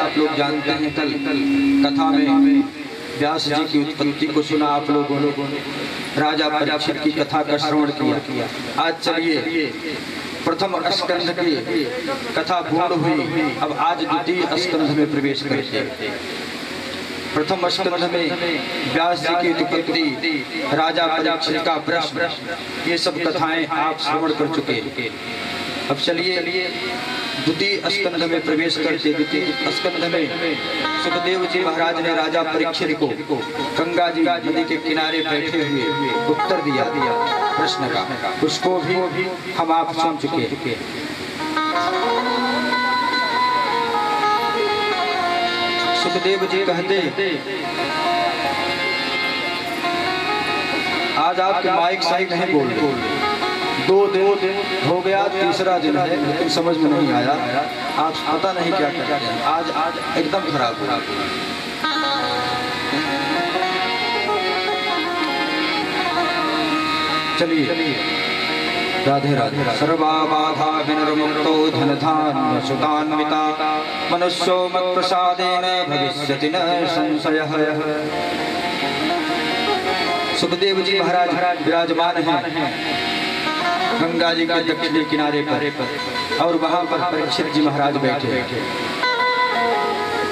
आप लोग जानते हैं, कल कथा में व्यास जी की उत्पत्ति को सुना आप लोगों ने, राजा परीक्षित की कथा का श्रवण किया। आज चलिए प्रथम स्कंध की कथा पूर्ण हुई, अब आज द्वितीय स्कंध में प्रवेश करते हैं। प्रथम स्कंध में व्यास जी की उत्पत्ति, राजा परीक्षित का प्रश्न, ये सब कथाएं आप श्रवण कर चुके हैं। अब चलिए द्वितीय स्कंध में प्रवेश करते। द्वितीय स्कंध में सुखदेव जी महाराज ने राजा परीक्षित को गंगा जी नदी के किनारे बैठे हुए उत्तर दिया प्रश्न का, उसको भी हम आप सुन चुके। सुखदेव जी कहते, आज आपके माइक सही नहीं बोल रहे, 2 दिन हो गया, तीसरा दिन है, लेकिन समझ में नहीं आया, आप पता नहीं क्या करते हैं। आज एकदम खराब। चलिए राधे राधे। सर्वा बाधा विनिर्मुक्तो धनधान्य सुतान्विता, मनुष्यो मत्प्रसादेन भविष्यति न संशयः। सुखदेव जी महाराज विराजमान हैं गंगा जी के दक्षिणी किनारे पर, और वहां पर परीक्षित जी महाराज बैठे।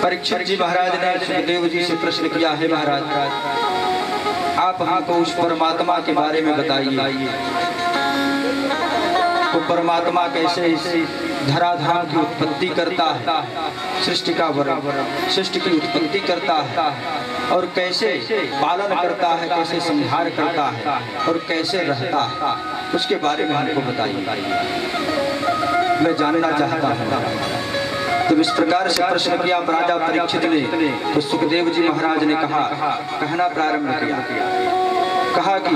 परीक्षित जी महाराज ने सुखदेव जी से प्रश्न किया, है महाराज आप हमको उस परमात्मा के बारे में बताइए, वो परमात्मा कैसे इस धराधाम की उत्पत्ति करता है, सृष्टि का सृष्टि की उत्पत्ति करता है, और कैसे पालन करता है, कैसे संहार करता है, और कैसे रहता है, उसके बारे में हमको बताइए, मैं जानना चाहता हूँ। तो इस प्रकार से प्रश्न किया राजा परीक्षित ने, तो सुखदेव जी महाराज ने कहना प्रारंभ किया। कहा कि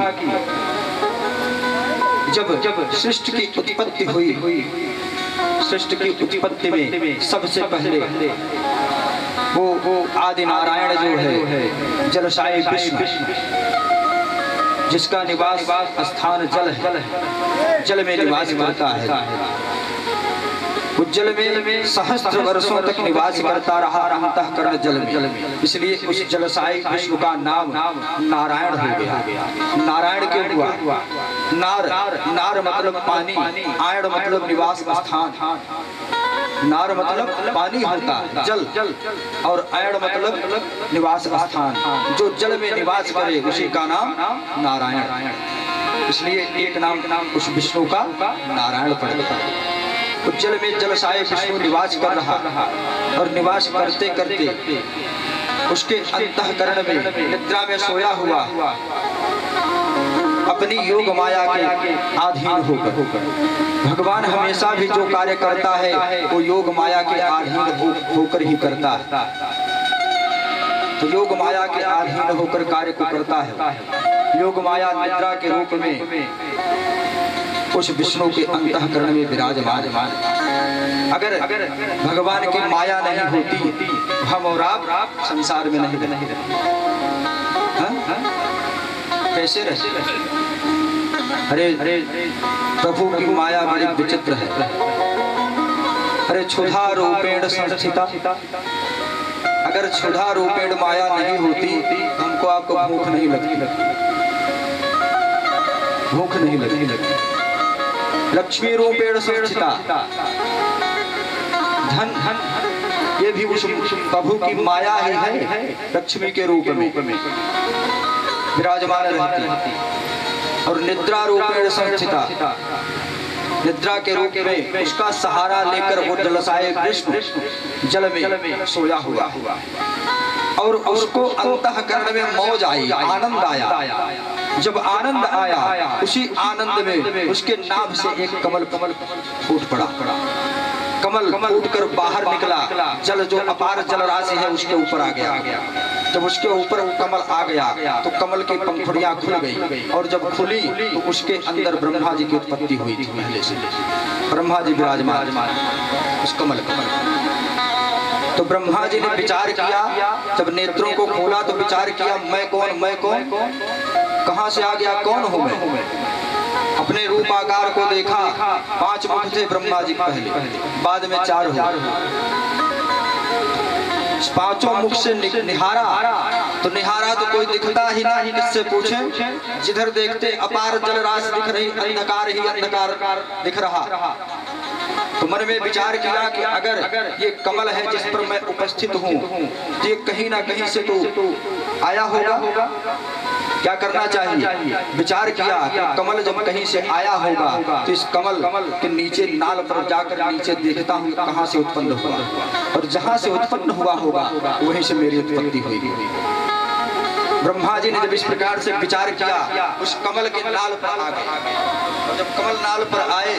जब सृष्टि की उत्पत्ति हुई, सृष्टि की उत्पत्ति में सबसे पहले वो आदि नारायण जो है, जलशायी विष्णु, जिसका निवास स्थान जल है, जल में निवास करता है, उज्जल में सहस्त्र वर्षों तक निवास करता रहा अंतःकरण जल में, इसलिए उस जलशायी विष्णु का नाम नारायण हो गया। नारायण क्यों हुआ? नार मतलब पानी, आयण मतलब निवास स्थान, नार मतलब पानी होता है जल, और आयण मतलब निवास स्थान, जो जल में निवास करे उसी का नाम नारायण, इसलिए एक नाम उस विष्णु का नारायण पड़ता है। उज्जल में जलशायी विष्णु निवास कर रहा, और निवास करते करते उसके अंतःकरण में निद्रा में सोया हुआ अपनी योग माया के अधीन होकर, भगवान हमेशा भी जो कार्य करता है वो योग माया के अधीन होकर ही करता है। तो योग माया के अधीन होकर कार्य को करता है। योग माया निद्रा के रूप में उस विष्णु के अंतःकरण में विराजमान। अगर भगवान की माया नहीं होती, हम और आप संसार में नहीं रहते। कैसे रहते? अरे प्रभु की माया बड़ी विचित्र है। अरे क्षुधा रूपेण संस्थिता, अगर क्षुधा रूपेण माया नहीं होती, हमको आपको भूख नहीं लगती, भूख नहीं लगती। लक्ष्मी रूपेण संस्थिता, धन ये भी उस प्रभु की माया ही है, लक्ष्मी के रूप में विराजमान रहती। और निद्रा रूपेण संस्थिता, निद्रा के रूप में उसका सहारा लेकर वो जलशायी विष्णु जल में सोया हुआ, और उसको अंतःकरण में मौज आई, आनंद आया। जब आनंद आया, उसी आनंद में उसके नाभ से एक कमल फूट पड़ा, कमल फूटकर बाहर निकला, जल जो अपार जल राशि है उसके ऊपर आ गया। जब उसके ऊपर कमल आ गया तो कमल की पंखुड़ियां खुल गई, और जब खुली तो उसके अंदर ब्रह्मा जी की उत्पत्ति हुई थी। पहले से ब्रह्मा जी विराजमान उस कमल। तो ब्रह्मा जी ने विचार किया, जब नेत्रों को खोला तो विचार किया, मैं कौन, कहां से आ गया, कौन हूं मैं? अपने रूप आकार को देखा, 5 मुख थे ब्रह्मा जी पहले, बाद में 4 हुए। पांचों मुख से निहारा तो निहारा तो कोई दिखता ही नहीं, किससे पूछें? जिधर देखते अपार जल राशि दिख रही, अंधकार ही अंधकार दिख रहा। तो मन में विचार किया कि अगर ये कमल है जिस पर मैं उपस्थित हूँ, ये कहीं ना कहीं से तो आया होगा। क्या करना चाहिए? विचार किया कि कमल जब कहीं से आया होगा तो इस कमल के नीचे नाल पर जाकर नीचे देखता हूँ कहाँ से उत्पन्न हुआ, और जहाँ से उत्पन्न हुआ होगा वहीं से मेरी उत्पत्ति हुई। ब्रह्मा जी ने जब इस प्रकार से विचार किया, उस कमल के नाल पर आ गए। और जब कमल नाल पर आए,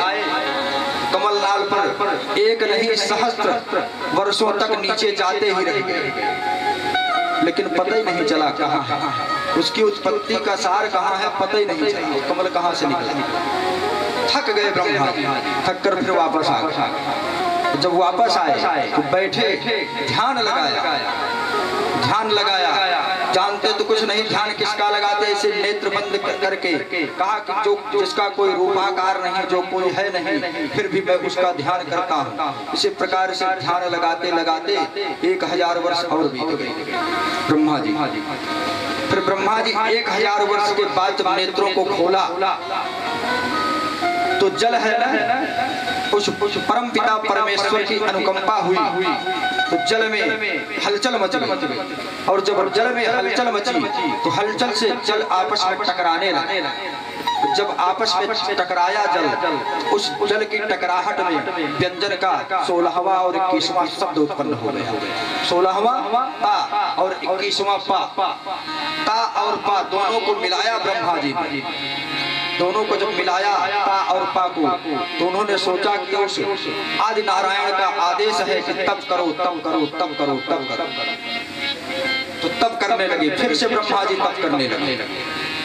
कमल नाल पर एक नहीं सहस्त्र वर्षों तक नीचे जाते ही रह गए, लेकिन पता ही नहीं चला कहाँ है उसकी उत्पत्ति का सार, कहाँ है पता ही नहीं चला, कमल कहाँ से निकला। थक गए ब्रह्मा जी, थक कर फिर वापस आ गए। जब वापस आए तो बैठे, ध्यान लगाया। जानते तो कुछ नहीं, ध्यान किसका लगाते? इसे नेत्र बंद करके कहा कि जो जिसका कोई रूपाकार नहीं, जो कोई है नहीं, फिर भी मैं उसका ध्यान करता हूँ। इसी प्रकार से ध्यान लगाते लगाते 1000 वर्ष और बीत गए ब्रह्मा जी। फिर ब्रह्मा जी 1000 वर्ष के बाद जब नेत्रों को खोला तो जल है ना, उस परम पिता परमेश्वर की अनुकंपा हुई तो जल में हलचल मच गई। और जब जल में हलचल मची तो हलचल से जल आपस में टकराने लगे। जब आपस में टकराया जल, उस जल की टकराहट में व्यंजन का 16वां और 21वां शब्द उत्पन्न हो गया। 16वां ता और 21वां पा। ता और पा दोनों को मिलाया ब्रह्मा जी ने। दोनों को जब मिलाया ता और पा को, तो उन्होंने सोचा कि उस आदि नारायण का आदेश है कि तब करो तब करो तब करो तब करो, तो तब करने लगे। फिर से ब्रह्मा जी तब करने लगे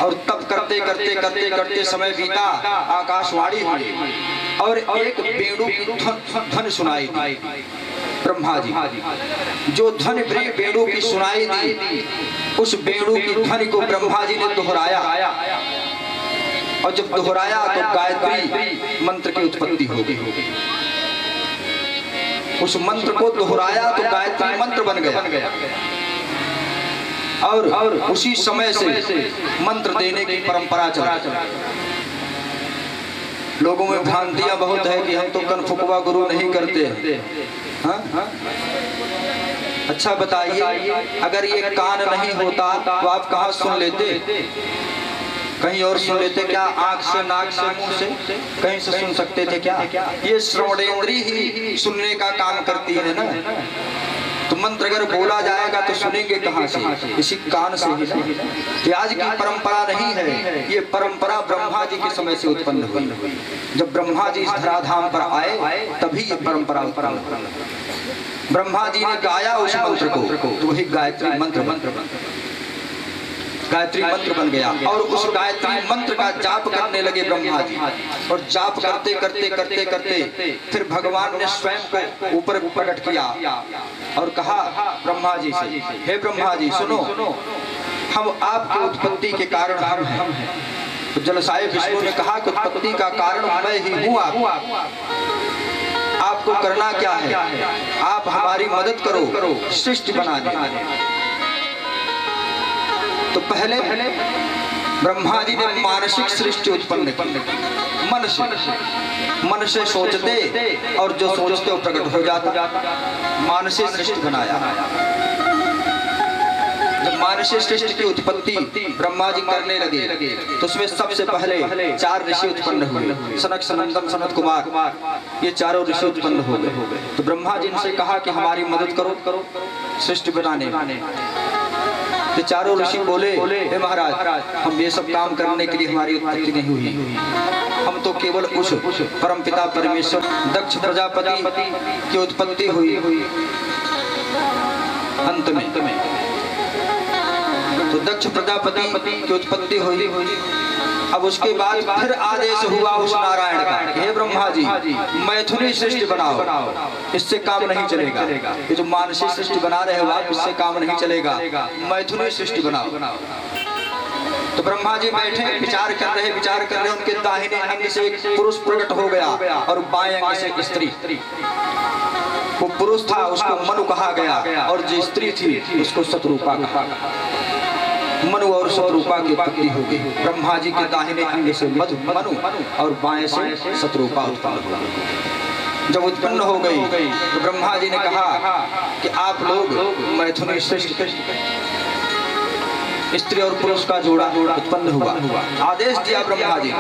और तब करते करते करते करते समय बीता। आकाशवाणी हुई और एक बेड़ू की ध्वनि सुनाई दी ब्रह्मा जी। जो ध्वनि बेड़ू की सुनाई दी, उस बेड़ू की ध्वनि को ब्रह्मा जी ने दोहराया और जब दोहराया तो गायत्री मंत्र की उत्पत्ति हो गई। उस मंत्र को दोहराया तो गायत्री मंत्र बन गया और उसी समय से मंत्र देने की परंपरा चला। लोगों में भ्रांतियां बहुत है कि हम तो कनफुकवा गुरु नहीं करते। हाँ? अच्छा बताइए, अगर ये कान नहीं होता तो आप कहाँ सुन लेते? कहीं और सुन लेते क्या? आंख से, नाक से, मुंह से कहीं से सुन सकते थे क्या? ये श्रवणेंद्री ही सुनने का काम करती है ना। तो मंत्र अगर बोला जाएगा तो सुनेंगे कहाँ से? इसी कान से ही। ये आज की परंपरा नहीं है, ये परंपरा ब्रह्मा जी के समय से उत्पन्न हुई। जब ब्रह्मा जी इस धराधाम पर आए तभी ये परंपरा उत्पन्न। ब्रह्मा जी ने गाया उस मंत्र को तो वही गायत्री मंत्र बन गया और उस गायत्री मंत्र का जाप करने लगे ब्रह्मा जी। और जाप करते करते करते करते फिर भगवान ने स्वयं को ऊपर प्रकट किया और कहा ब्रह्मा जी से, हे ब्रह्मा जी सुनो, हम आपकी उत्पत्ति के कारण हम हैं। तो जलसाय विष्णु ने कहा कि उत्पत्ति का कारण मैं ही हूँ। आपको करना क्या है? आप हमारी मदद करो, सृष्टि बना दे। तो पहले ब्रह्मा जी ने मानसिक सृष्टि उत्पन्न की। मन से सोचते और जो सोचते वो प्रकट हो जाता। मानसिक सृष्टि बनाया। जब मानसिक सृष्टि की उत्पत्ति ब्रह्मा जी करने लगे तो उसमें सबसे पहले 4 ऋषि उत्पन्न हुए। सनक, सनंदन, सनत कुमार, ये चारों ऋषि उत्पन्न हो गए। तो ब्रह्मा जी ने कहा कि हमारी मदद करो सृष्टि बनाने में। तो चारों ऋषि बोले, हे महाराज, हम ये सब काम करने के लिए हमारी उत्पत्ति नहीं हुई। हम तो केवल उस परमपिता परमेश्वर दक्ष प्रजापति की उत्पत्ति हुई अंत में। तो दक्ष प्रजापति की उत्पत्ति हुई। अब उसके बाद फिर आदेश हुआ उस नारायण का, हे ब्रह्मा जी मैथुनी सृष्टि बनाओ, इससे काम नहीं चलेगा। ये जो मानसिक सृष्टि बना रहे हो आप, इससे काम नहीं चलेगा, मैथुनी सृष्टि बनाओ। तो ब्रह्मा जी बैठे विचार कर रहे, उनके दाहिने अंग से एक पुरुष प्रकट हो गया और बाएं अंग से स्त्री। वो पुरुष था उसको मनु कहा गया और जो स्त्री थी उसको शत्रुपा कहा। मनु और शत्रुपा की उत्पत्ति हो गई। ब्रह्मा जी के दाहिने अंग से मनु और बाएं से शत्रुपा उत्पन्न हो गई। जब उत्पन्न हो गई तो ब्रह्मा जी ने कहा कि आप लोग मैथुनी श्रेष्ठ स्त्री और पुरुष का जोड़ा उत्पन्न हुआ। आदेश दिया ब्रह्मा जी,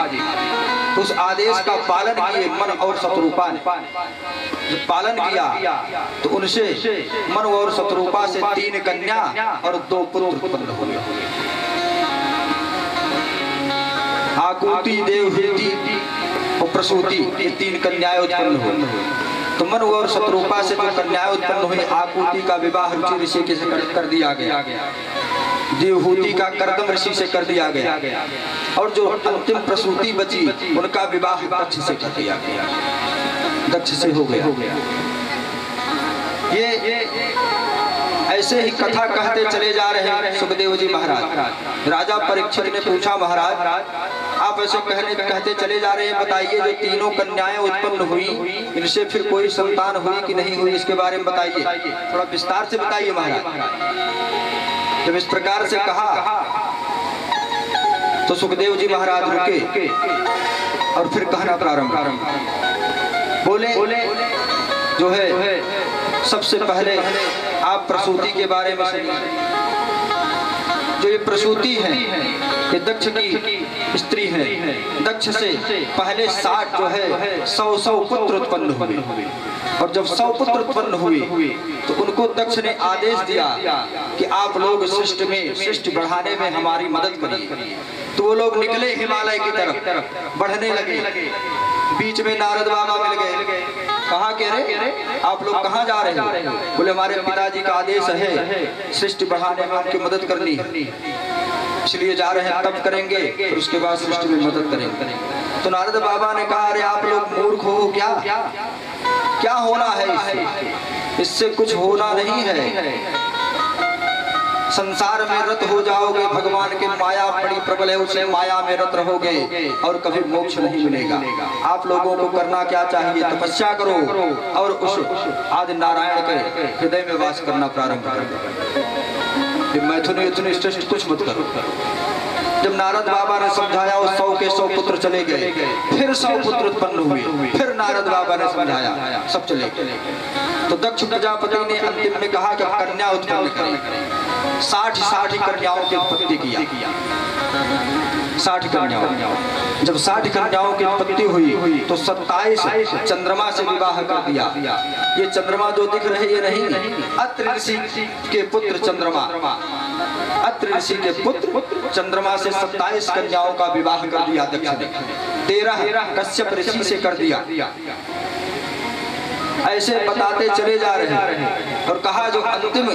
तो उस आदेश का पालन किए मन और शत्रुपा ने। जब पालन किया तो उनसे मन और शत्रुपा से 3 कन्या और 2 पुत्र उत्पन्न हुए। आकुति, देवहूति और प्रसूति, ये 3 कन्याएं उत्पन्न हुई। तो मन और शत्रुपा से जो कन्याएं उत्पन्न हुई, आकुति का विवाह रुचि ऋषि के से कर दिया गया, देवहूति का कर्दम ऋषि से कर दिया गया और जो अंतिम प्रसूति बची उनका विवाह दक्ष से कर दिया गया, दक्ष से हो गया। ये ऐसे ही कथा कहते चले जा रहे हैं सुखदेव जी महाराज। राजा परीक्षित ने पूछा, महाराज आप ऐसे कहते चले जा रहे हैं, बताइए जो 3 कन्याएं उत्पन्न हुई इनसे फिर कोई संतान हुई कि नहीं हुई, इसके बारे में बताइए, थोड़ा विस्तार से बताइए महाराज। जब इस प्रकार से कहा तो सुखदेव जी महाराज रुके और फिर कहना प्रारंभ बोले, जो है सबसे पहले आप प्रसूति के बारे में सुनिए। जो ये प्रसूति है ये दक्ष की स्त्री है। दक्ष से पहले 60 जो है 100 पुत्र उत्पन्न हुए और जब 100 पुत्र उत्पन्न हुए तो उनको दक्ष ने आदेश दिया कि आप लोग सृष्टि बढ़ाने में हमारी मदद करिए। तो वो लोग निकले हिमालय की तरफ बढ़ने लगे। बीच में नारद बाबा मिल गए। कहा कह रहे आप लोग कहाँ जा रहे हो? बोले हमारे पिताजी का आदेश है सृष्टि बढ़ाने में उनकी मदद करनी है, इसलिए जा रहे हैं, तब करेंगे फिर उसके बाद सृष्टि में मदद करेंगे। तो नारद बाबा ने कहा अरे आप लोग मूर्ख हो क्या? क्या होना है इससे कुछ होना नहीं है। संसार में रत हो जाओगे, भगवान के माया बड़ी प्रबल है, उसे माया में रत रहोगे और कभी मोक्ष नहीं मिलेगा। आप लोगों को करना क्या चाहिए? तपस्या करो और उस आदि नारायण के हृदय में वास करना प्रारंभ करो। मैथुनी श्रेष्ठ कुछ मत करो। जब नारद बाबा ने समझाया और 100 के 100 पुत्र चले गए, फिर 100 पुत्र उत्पन्न हुए, फिर नारद बाबा ने समझाया, सब चले गए। तो दक्ष प्रजापति ने अंतिम में कहा कि कन्या उत्पन्न करें। 60 कन्याओं की उत्पत्ति किया। 60 कन्याओं। जब 60 कन्याओं की उत्पत्ति हुई तो 27 चंद्रमा से विवाह कर दिया। ये चंद्रमा जो दिख रहे ये नहीं, अत्रि ऋषि के पुत्र चंद्रमा। अत्रि ऋषि के पुत्र चंद्रमा से 27 कन्याओं का विवाह कर दिया दक्ष ने। 13 कश्यप ऋषि से कर दिया। ऐसे बताते चले जा रहे हैं और कहा जो अंतिम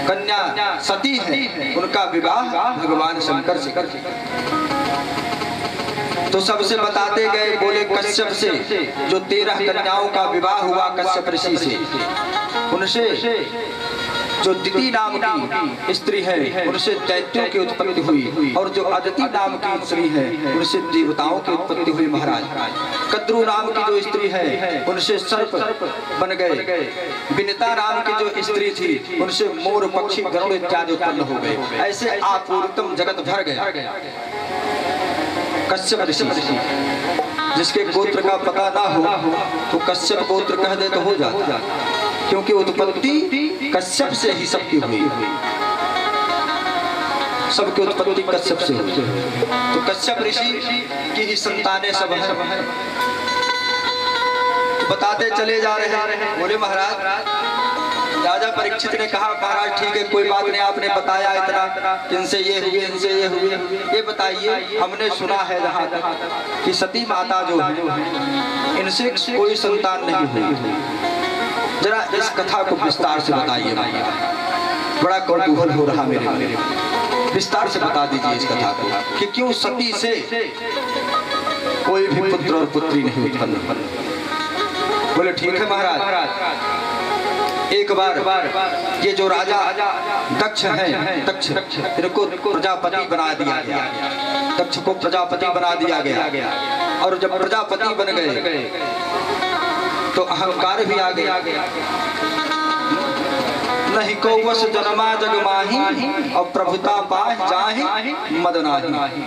कन्या सती है उनका विवाह भगवान शंकर से कर दिया। तो सबसे बताते गए, बोले कश्यप से जो 13 कन्याओं का विवाह हुआ कश्यप ऋषि से, उनसे जो दिति नाम की स्त्री है उनसे दैत्यों की उत्पत्ति हुई और जो अदिति नाम की स्त्री है उनसे देवताओं की उत्पत्ति हुई महाराज। कद्रू नाम की जो स्त्री है उनसे सर्प बन गए। विनिता नाम की जो स्त्री थी उनसे मोर, पक्षी, गरुड़ इत्यादि उत्पन्न हो गए। ऐसे आपूर्तम जगत भर गया। कश्यप ऋषि, जिसके गोत्र का पता ना हो तो कश्यप गोत्र कह दे तो हो जाता, क्योंकि उत्पत्ति कश्यप से ही सबकी हुई। सबकी उत्पत्ति कश्यप से हुई। तो कश्यप ऋषि की ही संतानें सब हैं। तो बताते चले जा रहे हैं। बोले महाराज, राजा परीक्षित ने कहा महाराज ठीक है कोई बात नहीं, आपने बताया इतना, इनसे ये हुए इनसे ये हुए, ये बताइए हमने सुना है जहाँ तक कि सती माता जो है इनसे कोई संतान नहीं हुई। जरा इस कथा को विस्तार से बताइए, बड़ा कौतूहल हो रहा मेरे लिए। विस्तार से बता दीजिए इस कथा को कि क्यों सती से कोई भी पुत्र और पुत्री नहीं उत्पन्न। बोले ठीक है महाराज, एक बार ये जो राजा दक्ष है, दक्ष इनको प्रजापति बना दिया गया, दक्ष को प्रजापति बना दिया गया। और जब प्रजापति बन गए तो अहंकार भी आ गया। नहीं को वश जन्मा जग माही और प्रभुता पाह जाहि मद नाही।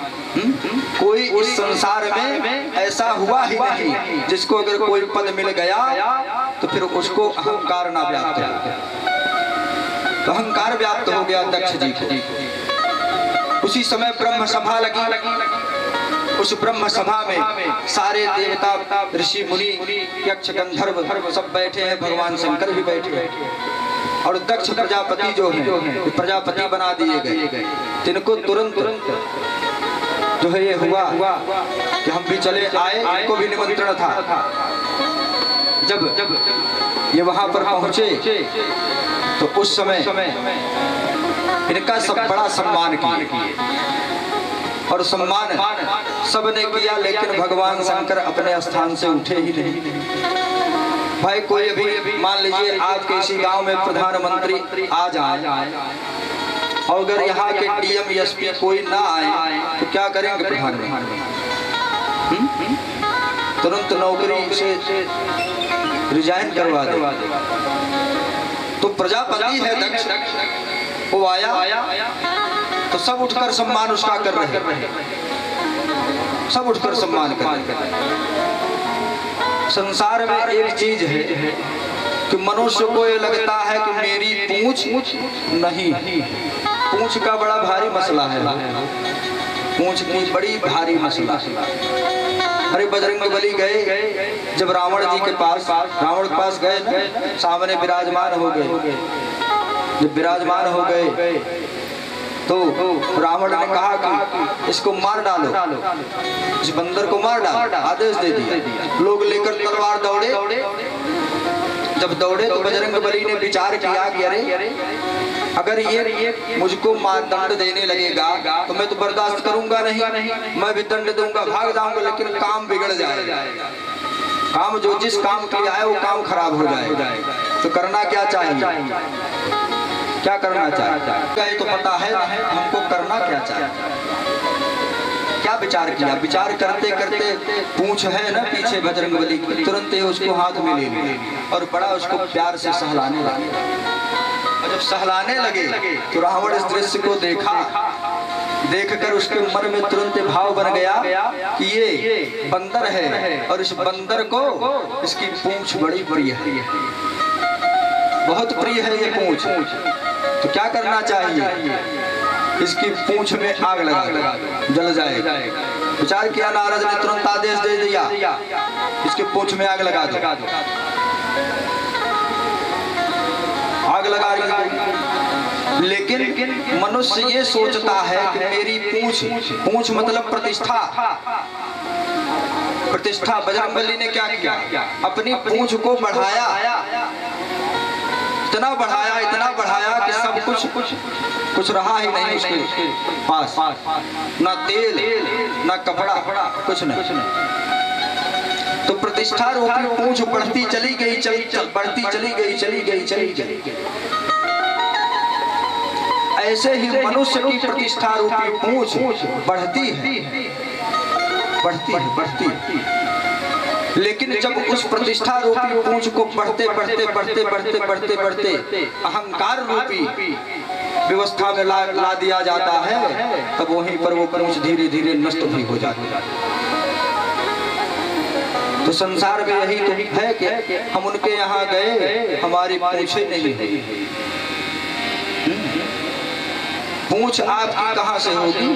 कोई इस संसार में ऐसा हुआ ही नहीं जिसको अगर कोई पद मिल गया तो फिर उसको अहंकार ना व्याप्त हो। तो अहंकार व्याप्त हो गया दक्ष जी को। उसी समय ब्रह्म सभा लगी। उस ब्रह्म सभा में सारे देवता, ऋषि, मुनि, यक्ष, गंधर्व सब बैठे हैं, भगवान शंकर भी बैठे हैं। और दक्ष प्रजापति जो है प्रजापति बना दिए गए। इनको तुरंत जो है ये हुआ कि हम भी चले आए, इनको भी निमंत्रण था। जब ये वहां पर पहुंचे तो उस समय इनका सब बड़ा सम्मान किए और सम्मान सबने किया, लेकिन भगवान शंकर अपने स्थान से उठे ही नहीं। भाई कोई अभी मान लीजिए आज के इसी गांव में प्रधानमंत्री आ जाए और अगर यहाँ के डीएम एसपी कोई ना आए तो क्या करेंगे प्रधानमंत्री? तुरंत नौकरी से रिजाइन करवा दे। तो प्रजापति है दक्ष, वो आया तो सब उठकर सम्मान उसका कर रहे हैं, सब उठकर सम्मान कर रहे हैं। संसार में एक चीज है कि मनुष्य को ये लगता है कि मेरी पूंछ नहीं, पूंछ का बड़ा भारी मसला है, पूंछ की बड़ी भारी मसला। अरे बजरंगबली गए जब रावण जी के पास, रावण के पास गए ना, सामने विराजमान हो गए। जब विराजमान हो गए तो रावण ने कहा कि इसको मार डालो, इस बंदर को मार डालो, आदेश दे दिया। लोग लेकर तलवार दौड़े। जब दौड़े तो बजरंगबली ने विचार किया कि अरे अगर ये मुझको दंड देने लगेगा तो मैं तो बर्दाश्त करूंगा नहीं, मैं भी दंड दूंगा, भाग जाऊंगा, लेकिन काम बिगड़ जाएगा। काम जो जिस काम के लिए आए वो काम खराब हो जाएगा। तो करना क्या चाहिए, क्या करना चाहिए? तो पता है हमको करना क्या चाहिए। क्या विचार किया? विचार करते करते पूंछ है ना पीछे बजरंगबली की, तुरंत उसको हाथ में ले लिया और बड़ा उसको प्यार से सहलाने लगे। और जब सहलाने लगे तो रावण इस दृश्य को देखा, देखकर उसके मन में तुरंत भाव बन गया कि ये बंदर है और इस बंदर को इसकी पूंछ बड़ी प्रिय है, बहुत प्रिय है ये पूंछ। तो क्या करना चाहिए? इसकी पूंछ में आग लगा, जल जाएगा। विचार किया नारद ने, तुरंत आदेश दे दिया इसके पूंछ में आग लगा दो। आग लगा रही, लेकिन मनुष्य ये सोचता है कि मेरी पूंछ मतलब प्रतिष्ठा। प्रतिष्ठा बजरंगबली ने क्या किया? अपनी पूंछ को बढ़ाया, इतना बढ़ाया कि सब कुछ रहा ही नहीं उसके पास, ना तेल ना कपड़ा, कुछ नहीं। तो प्रतिष्ठा रूपी पूंछ बढ़ती चली गई, बढ़ती चली गई। ऐसे ही मनुष्य की प्रतिष्ठा रूपी पूंछ बढ़ती है। लेकिन जब उस प्रतिष्ठा रूपी पूंछ को बढ़ते अहंकार रूपी व्यवस्था में ला दिया जाता है, तब वहीं पर वो पूंछ धीरे धीरे नष्ट भी हो जाती है। तो संसार में यही तो है कि हम उनके यहाँ गए, हमारी पूंछें नहीं हुई। पूंछ आपकी कहाँ से होगी?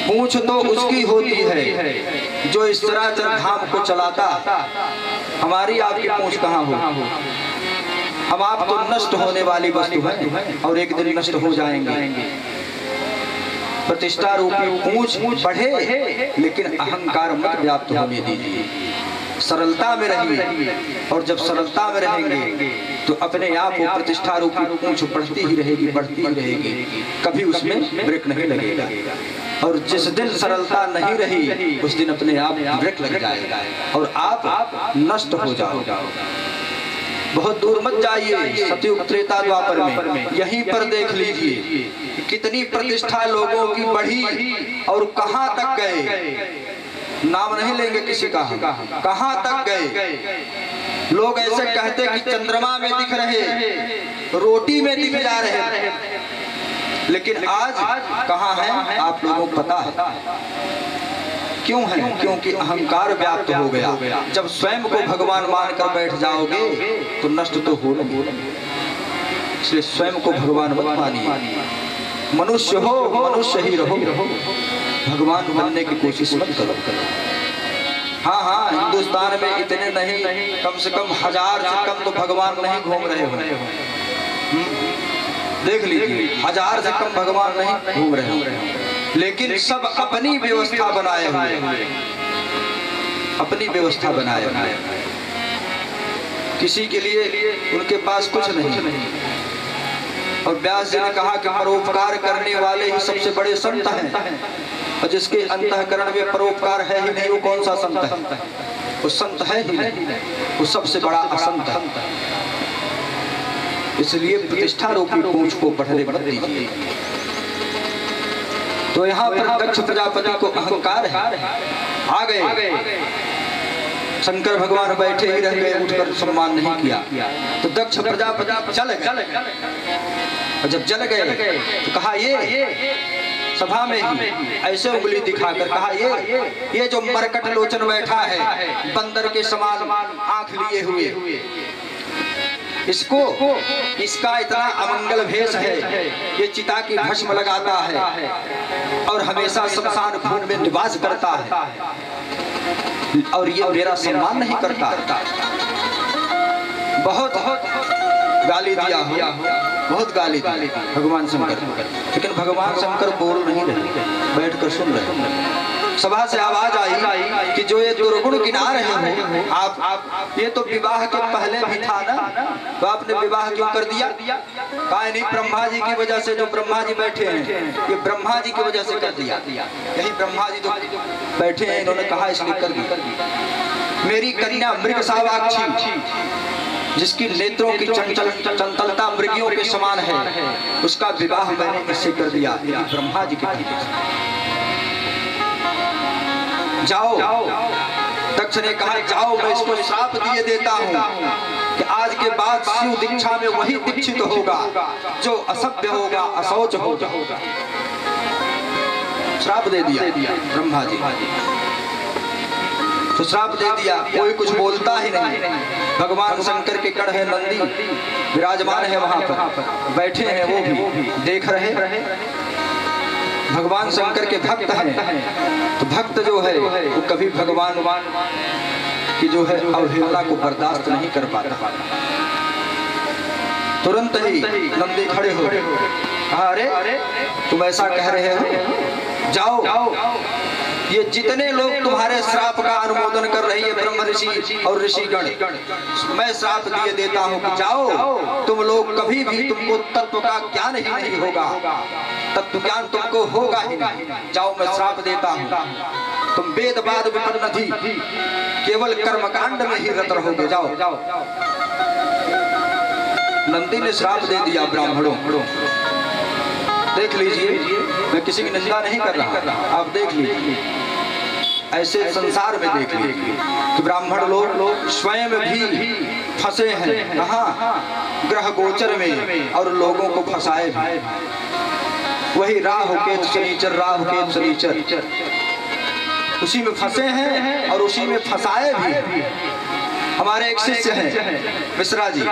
पूंछ तो उसकी होती है जो इस चराचर धाम को चलाता। हमारी आपकी पूंछ कहाँ हो? हम आप तो नष्ट होने वाली वस्तु हैं और एक दिन नष्ट हो जाएंगे। प्रतिष्ठा रूपी पूंछ बढ़े, लेकिन अहंकार मत व्याप्त होने दीजिए। सरलता में रहिए, और जब सरलता में रहेंगे तो अपने आप वो प्रतिष्ठा रूपी पूंछ बढ़ती ही रहेगी, कभी उसमें ब्रेक नहीं लगेगा। और जिस दिन सरलता नहीं रही उस दिन अपने आप ब्रेक लग जाएगा और आप नष्ट हो जाओगे। बहुत दूर मत जाइए, सतयुग त्रेता द्वापर में यहीं पर देख लीजिए कितनी प्रतिष्ठा लोगों की बढ़ी और कहां तक गए। नाम नहीं लेंगे किसी का, कहां तक गए। लोग ऐसे कहते कि चंद्रमा में दिख रहे, रोटी में दिख जा रहे, लेकिन आज कहां है आप लोगों को पता है। क्यों है? क्योंकि अहंकार व्याप्त हो गया। जब स्वयं को भगवान मानकर बैठ जाओगे तो नष्ट तो हो नहीं, इसलिए स्वयं को भगवान मत मानिए। मनुष्य हो, मनुष्य ही रहो, भगवान बनने की कोशिश मत करो। हाँ, हिंदुस्तान में इतने नहीं, कम से कम 1000 से कम तो भगवान नहीं घूम रहे हो। देख लीजिए, 1000 से कम भगवान नहीं घूम रहे हो, लेकिन सब अपनी व्यवस्था बनाए हुए, अपनी व्यवस्था बनाए हुए। किसी के लिए उनके पास कुछ नहीं। और व्यास जी ने कहा कि परोपकार करने वाले ही सबसे बड़े संत हैं, और जिसके अंतःकरण में परोपकार है ही नहीं, वो कौन सा संत है? वो संत है ही नहीं, वो सबसे बड़ा असंत है। इसलिए प्रतिष्ठा रूपी पूंछ को बढ़ने मत दीजिए। तो यहाँ पर दक्ष प्रजापति को अहंकार है, आ गए। शंकर भगवान बैठे ही रह गए, उठकर सम्मान नहीं किया। तो दक्ष प्रजापति चल गए, और जब जल गए तो कहा ये सभा में ही ऐसे उंगली दिखाकर कहा ये जो मरकट लोचन बैठा है, बंदर के समान आंख लिए हुए, इसका इतना अमंगल भेष है, ये चिता की भस्म लगाता है और हमेशा शमशान भूमि में निवास करता है, और ये मेरा सम्मान नहीं करता। बहुत गाली दिया हो, बहुत गाली दी भगवान शंकर, लेकिन भगवान शंकर बोल नहीं रहे, बैठकर सुन रहे। सभा से आवाज आई कि जो ये दुर्गुण गिना रहे हो आप, ये तो विवाह के पहले भी था ना, तो आपने विवाह क्यों कर दिया? कहा नहीं, ब्रह्मा जी की वजह से, जो ब्रह्मा जी बैठे हैं, ये ब्रह्मा जी की वजह से कर दिया। यही ब्रह्मा जी जो बैठे हैं, इन्होंने कहा इसलिए कर दिया। मेरी कन्या मृग सावाक्षी, जिसकी नेत्रों की चंचलता मृगियों के समान है, उसका विवाह मैंने इससे कर दिया, यही ब्रह्मा जी के पीछे। जाओ, दक्ष ने कहा जाओ, मैं इसको श्राप दिए देता हूँ कि आज के बाद शिव दीक्षा में वही दीक्षित होगा जो असभ्य होगा, अशौच होगा। श्राप दे दिया ब्रह्मा जी, तो श्राप दे दिया। कोई कुछ बोलता ही नहीं। भगवान शंकर के कड़ है नंदी, विराजमान है वहां पर, बैठे हैं, वो भी देख रहे। भगवान शंकर के भक्त हैं, तो भक्त जो है वो कभी भगवान की जो है अवहेलना को बर्दाश्त नहीं कर पाता। तुरंत ही नंदी खड़े हो, कहा अरे तुम ऐसा कह रहे हो, जाओ, ये जितने लोग तुम्हारे श्राप का अनुमोदन कर रही है, ब्रह्म ऋषि और ऋषिगण, मैं श्राप दिए देता हूँ कि जाओ, तुम लोग कभी भी, तुमको तत्व का ज्ञान ही नहीं होगा, तत्व ज्ञान तुमको होगा ही नहीं। जाओ, मैं श्राप देता हूँ, तुम वेदवाद विपन्न थी, केवल कर्मकांड में ही रत रहोगे। जाओ। नंदी ने श्राप दे दिया ब्राह्मणों। देख लीजिए, मैं किसी की निंदा नहीं कर रहा, आप देख लीजिए, ऐसे संसार में देख लीजिए कि ब्राह्मण लोग स्वयं भी फंसे हैं। कहाँ? ग्रह गोचर में, और लोगों को फंसाए भी। वही राहु केतु शनिचर, राहु केतु शनिचर, उसी में फंसे हैं और उसी में फंसाए भी। हमारे एक शिष्य हैं मिश्रा जी,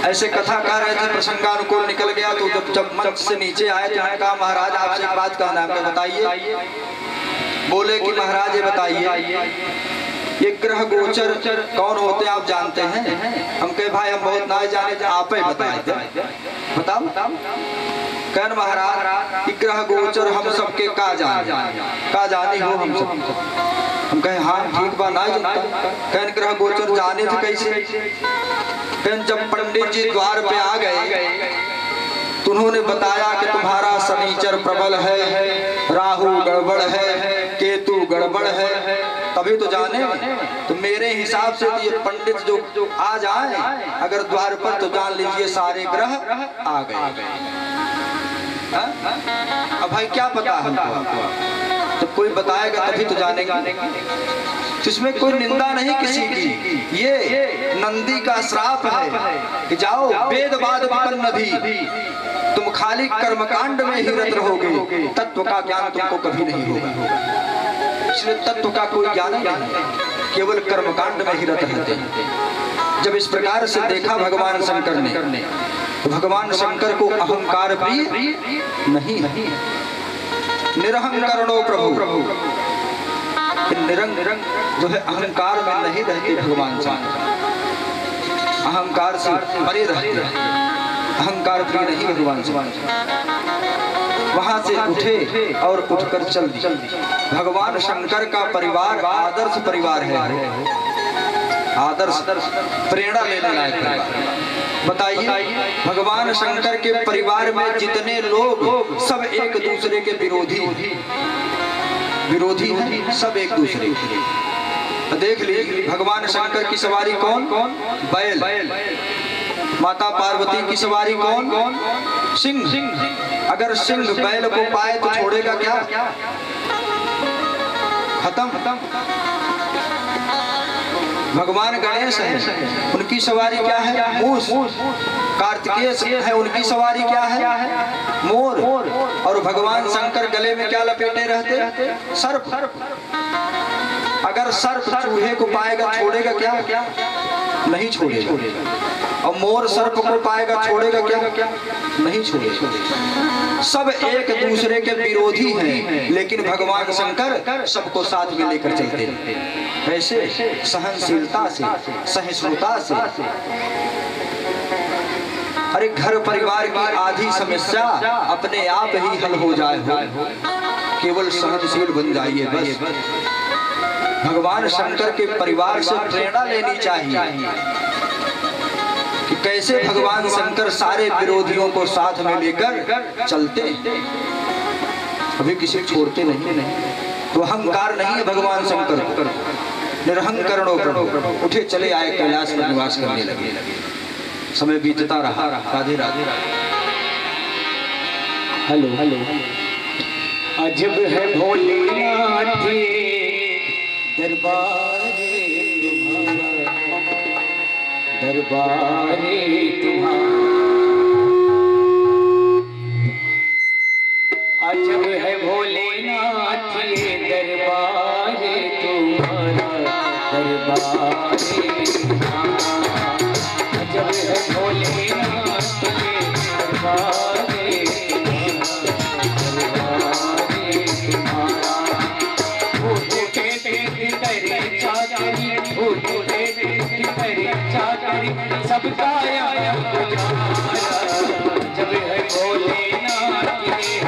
ऐसे कथा कह रहे थे, प्रसंगानुकूल निकल गया, तो जब मंच से नीचे आए तो मैंने कहा महाराज आपसे एक बात कहना है, बताइए। बोले कि महाराज ये बताइए, ये ग्रह गोचर कौन होते हैं आप जानते हैं? हम कहे भाई हम बहुत ना जाने, आप ही बताए। बताओ। कहन महाराज ग्रह गोचर हम सबके का जानी हो हम सब। हम कहे हाँ ठीक बा, ना जानता। कहन ग्रह गोचर जाने थे कैसे? कहन जब पंडित जी द्वार पे आ गए तो उन्होंने बताया कि तुम्हारा शनिचर प्रबल है, राहु गड़बड़ है, केतु गड़बड़ है तभी तो जाने। तो मेरे हिसाब से तो ये पंडित जो आज आए अगर द्वार पर तो जान लीजिए सारे ग्रह आ गए। अब भाई क्या पता हमको, तो कोई बताएगा तभी तो जानेंगे। तो इसमें कोई निंदा नहीं किसी की, ये नंदी का श्राप है कि जाओ वेदवाद विपन्न नदी, तुम खाली कर्मकांड में ही रत रहोगे, तत्व का ज्ञान तुमको कभी नहीं होगा। इसलिए तत्व का कोई ज्ञान नहीं, केवल कर्मकांड में ही रत रहते हैं। जब इस प्रकार से देखा भगवान शंकर ने, तो भगवान शंकर को अहंकार प्रिय नहीं, निरहंकरणो प्रभु, निरंग जो है अहंकार में नहीं रहते भगवान शंकर, अहंकार से परे रहते हैं, अहंकार प्रिय नहीं भगवान शंकर। वहां से उठे और उठकर चल दिए। भगवान शंकर का परिवार आदर्श परिवार है, आदर्श प्रेरणा लेने लायक परिवार। बताइए भगवान शंकर के परिवार में जितने लोग सब एक दूसरे के विरोधी हैं, सब एक दूसरे के। देख लीजिए भगवान शंकर की सवारी कौन? बैल। माता पार्वती की सवारी कौन? सिंह। अगर सिंह बैल को पाए तो छोड़ेगा क्या? खत्म। भगवान गणेश है, उनकी सवारी क्या है? मूस। कार्तिकेय है, उनकी सवारी क्या है? मोर। और भगवान शंकर गले में क्या लपेटे रहते? सर्प। अगर सर्प चूहे को पाएगा छोड़ेगा क्या? नहीं छोड़ेगा। और मोर सर्प को पाएगा छोड़ेगा क्या? नहीं छोड़ेगा। सब एक दूसरे के विरोधी हैं, लेकिन भगवान शंकर सबको साथ में लेकर चलते हैं। ऐसे सहनशीलता से, सहिष्णुता से। अरे घर परिवार की आधी समस्या अपने आप ही हल हो जाए, केवल सहनशील बन जाइए बस। भगवान शंकर के परिवार से प्रेरणा लेनी चाहिए कि कैसे भगवान शंकर सारे विरोधियों को साथ में लेकर चलते, अभी किसी छोड़ते नहीं। तो अहंकार नहीं है भगवान शंकर, निरहंकरणो प्रभु। उठे चले आए, कैलाश में निवास करने लगे। समय बीतता रहा। राधे राधे। हेलो। अजब है भोलेनाथ दरबारे तुम्हारा, अजब है भोलेनाथ ये दरबारे तुम्हारा, दरबारे तुम्हारा। अजब है भोलेनाथ ये दरबारे तुम्हारा, दरबारे तुम्हारा। भूत के तीर्थ करे चाकरी, भूत के तीर्थ करे चाकरी, सबका आया गुजारा। जब है भोलेनाथ ये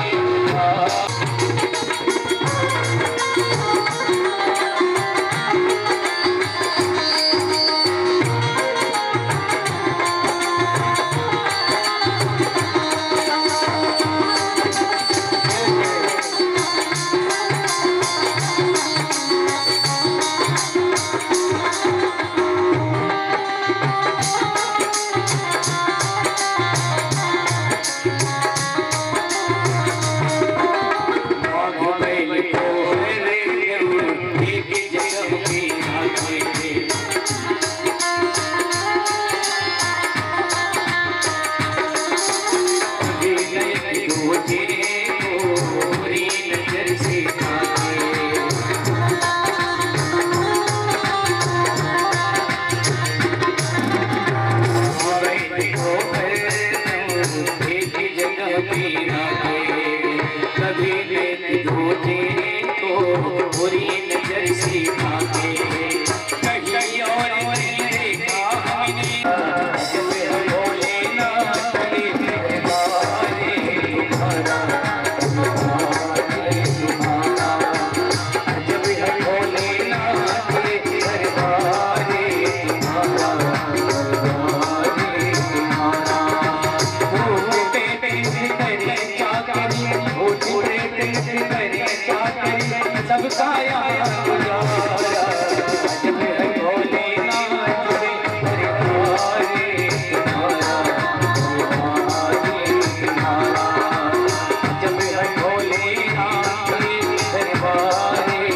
सबका यहाँ गुजारा जब है भोलेनाथ के दरबारे तुम्हारा जब है भोलेनाथ के दरबारे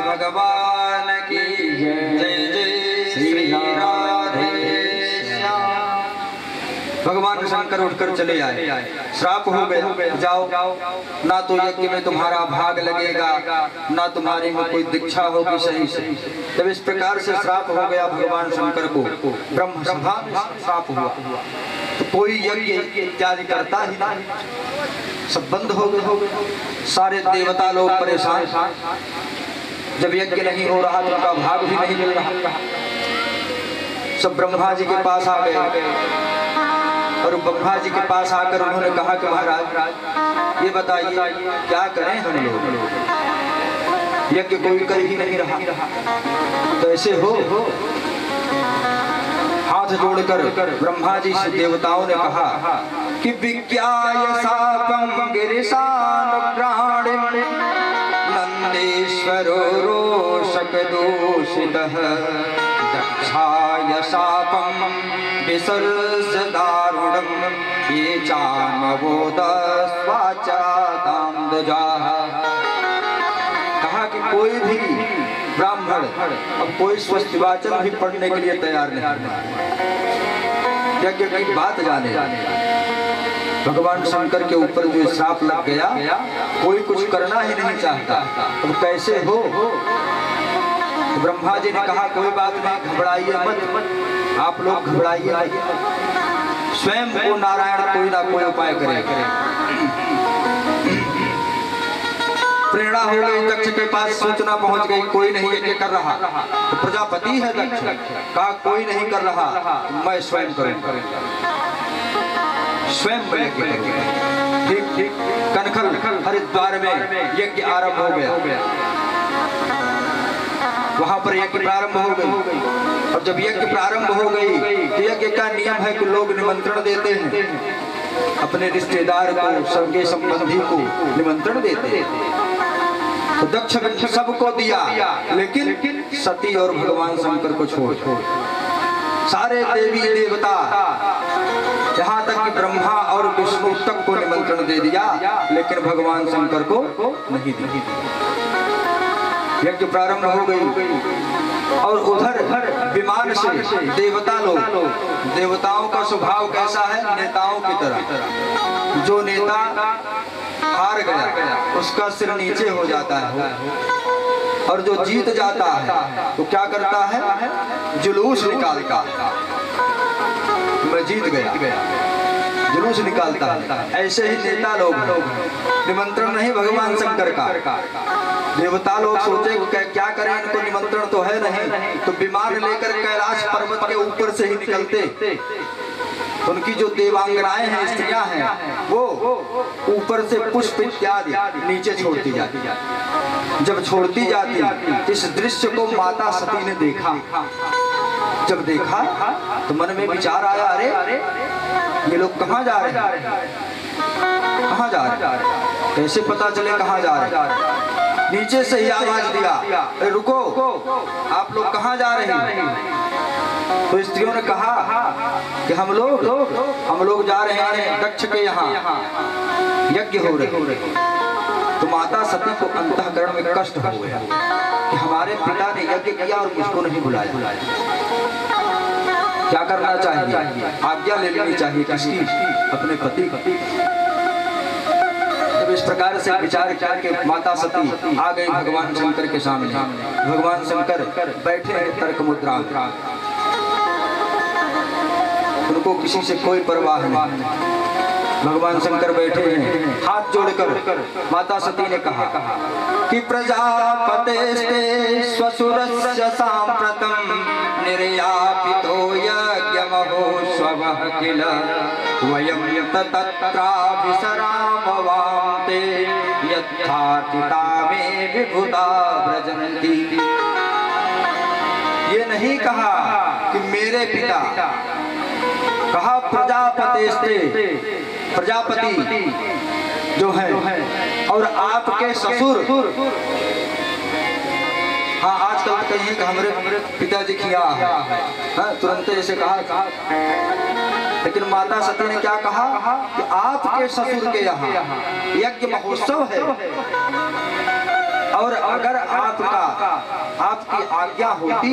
भगवान की जय जय श्री राधे श्याम। भगवान शंकर उठकर चले आए। श्राप हो गया, जाओ ना तो यज्ञ में तुम्हारा भाग लगेगा ना तुम्हारी में कोई दीक्षा होगी सही से। जब इस प्रकार से श्राप हो गया भगवान शंकर को, ब्रह्म सभा में श्राप हुआ तो कोई यज्ञ इत्यादि करता ही नहीं, सब बंद हो गए। सारे देवता लोग परेशान, जब यज्ञ नहीं हो रहा तो उनका भाग भी नहीं मिल रहा। सब ब्रह्मा जी के पास आ गए और ब्रह्मा जी के पास आकर उन्होंने कहा कि महाराज ये बताइए क्या करें हम लोग, यज्ञ कोई कर ही नहीं रहा, तो ऐसे हो। हाथ जोड़कर ब्रह्मा जी से देवताओं ने कहा कि विज्ञाय शापं गिरिशानुग्रहाणिं नंदेश्वरो रोषक दूषितः दक्षाय शापं विसर्ज दारुणं ये चान्वोद स्वाचा दजाः। कहा कि कोई भी ब्राह्मण अब कोई स्वस्तिवाचन भी पढ़ने के लिए तैयार नहीं, यज्ञ की बात जाने। भगवान शंकर के ऊपर जो श्राप लग गया, कोई कुछ करना ही नहीं चाहता, अब कैसे हो। तो ब्रह्मा जी ने कहा कोई बात नहीं, घबराइए मत, आप लोग घबराइए मत, स्वयं को नारायण कोई ना कोई उपाय करे। प्रेरणा हो गई, दक्ष के पास सूचना पहुंच गई, कोई नहीं यज्ञ कर रहा। तो प्रजापति है दक्ष, कहा कोई नहीं कर रहा, मैं स्वयं करूंगा, स्वयं मैं यज्ञ करूंगा। ठीक कनखल हरिद्वार में यज्ञ आरंभ हो गया, वहां पर यज्ञ प्रारंभ हो गई। और जब यज्ञ प्रारंभ हो गई तो यज्ञ का नियम है कि लोग निमंत्रण देते हैं, अपने रिश्तेदार को, सबके संबंधी को निमंत्रण देते हैं। तो दक्ष सबको दिया, लेकिन सती और भगवान शंकर को छोड़ सारे देवी देवता, यहाँ तक कि ब्रह्मा और विष्णु तक को निमंत्रण दे दिया, लेकिन भगवान शंकर को नहीं दिया। यज्ञ प्रारंभ हो गई और उधर विमान से देवता लोग, देवताओं का स्वभाव कैसा है? नेताओं की तरह। जो नेता हार गया उसका सिर नीचे हो जाता है, और जो जीत जाता है तो क्या करता है? जुलूस निकालता है, मैं जीत गया, जुलूस निकालता है। ऐसे ही नेता लोग, निमंत्रण नहीं भगवान शंकर का। देवता लोग सोचे क्या करें, इनको निमंत्रण तो है नहीं, तो विमान लेकर कैलाश पर्वत के ऊपर से ही निकलते। उनकी जो देवांगनाएं हैं, स्त्रियां हैं, वो ऊपर से पुष्प इत्यादि नीचे छोड़ती जाती। जब छोड़ती जाती, इस दृश्य को माता सती ने देखा। जब देखा तो मन में विचार आया, अरे ये लोग कहाँ जा रहे हैं? कहाँ जा रहे हैं? कैसे पता चले कहाँ जा रहे हैं? नीचे से ही आवाज दिया, रुको, आप लोग कहाँ जा रहे हैं? तो स्त्रियों ने कहा कि हम लोग जा रहे हैं दक्ष के यहाँ, यज्ञ हो रहे। तो माता सती को अंतःकरण में कष्ट हो गया कि हमारे पिता ने यज्ञ किया और मुझको नहीं बुलाया। क्या करना चाहिए? आज्ञा ले लेनी चाहिए किसकी? अपने पति। जब इस प्रकार से विचार करके माता सती आ गई भगवान शंकर के सामने। भगवान शंकर बैठे हैं तर्क मुद्रा में, उनको किसी से कोई परवाह नहीं। भगवान शंकर बैठे हैं, हाथ जोड़कर माता सती ने कहा कि प्रजापतेस्ते स्वसुरस्य सांप्रतम निर्यापितो यज्ञमहो स्वः किल वयं तत्राभिसरामवां ते यथातिता मे विभुता व्रजन्ति। ये नहीं कहा कि मेरे पिता, कहा प्रजापतेस्ते, प्रजापति जो है, और आपके ससुर। हाँ, आजकल कहिए कि हमारे पिताजी किया है, तुरंत ऐसे कहा। लेकिन माता सती ने क्या कहा कि आपके ससुर के यहाँ यज्ञ महोत्सव है, और अगर आपकी आज्ञा होती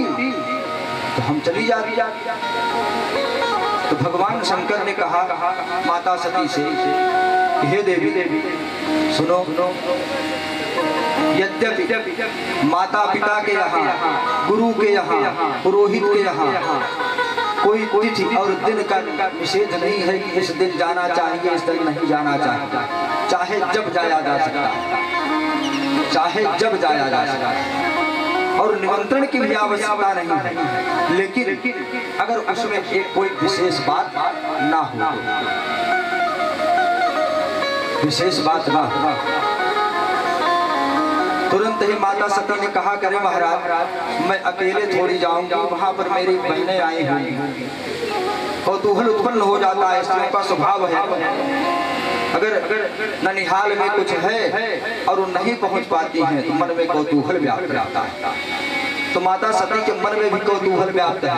तो हम चली जाती। तो भगवान शंकर ने कहा माता सती से, हे देवी सुनो, यद्यपि माता पिता के यहाँ, गुरु के यहाँ, पुरोहित के यहाँ कोई तिथि और दिन का निषेध नहीं है कि इस दिन जाना चाहिए, इस दिन नहीं जाना चाहिए। चाहे जब जाया जा सकता है, चाहे जब जाया जा सकता है, और निमंत्रण की भी आवश्यकता नहीं है। लेकिन अगर उसमें एक कोई विशेष बात ना हो, विशेष बात ना हो, तुरंत ही माता सती ने कहा, करे महाराज मैं अकेले थोड़ी जाऊंगी, वहां पर मेरी बहनें आई होंगी। कौतूहल उत्पन्न हो जाता है, स्त्रियों का स्वभाव है। अगर ननिहाल में कुछ है और वो नहीं पहुंच पाती हैं तो मन में कौतूहल व्याप्त रहता है। तो माता सती के मन में भी कौतूहल व्याप्त है।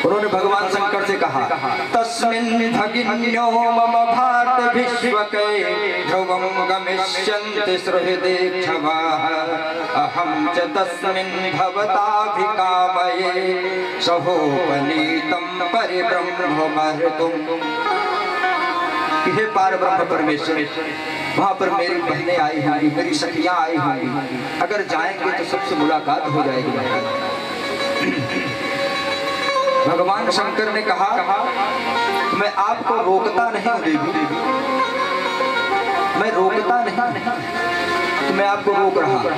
उन्होंने भगवान शंकर से कहा, तस्मिन् भगिन्यो मम भात विश्वके ध्रुवं गमिष्यन्ति सुहृदेक्षवाः अहं च तस्मिन् भवताभिकामये सहोपनीतं परिब्रह्ममर्तुम्। हे पार ब्रह्म परमेश्वर, वहाँ पर मेरी बहनें आई होंगी, मेरी सखियां आई होंगी, अगर जाएंगे तो सबसे मुलाकात हो जाएगी। भगवान शंकर ने कहा, मैं आपको रोकता नहीं देवी, मैं रोकता नहीं, तो मैं आपको रोक रहा हूँ।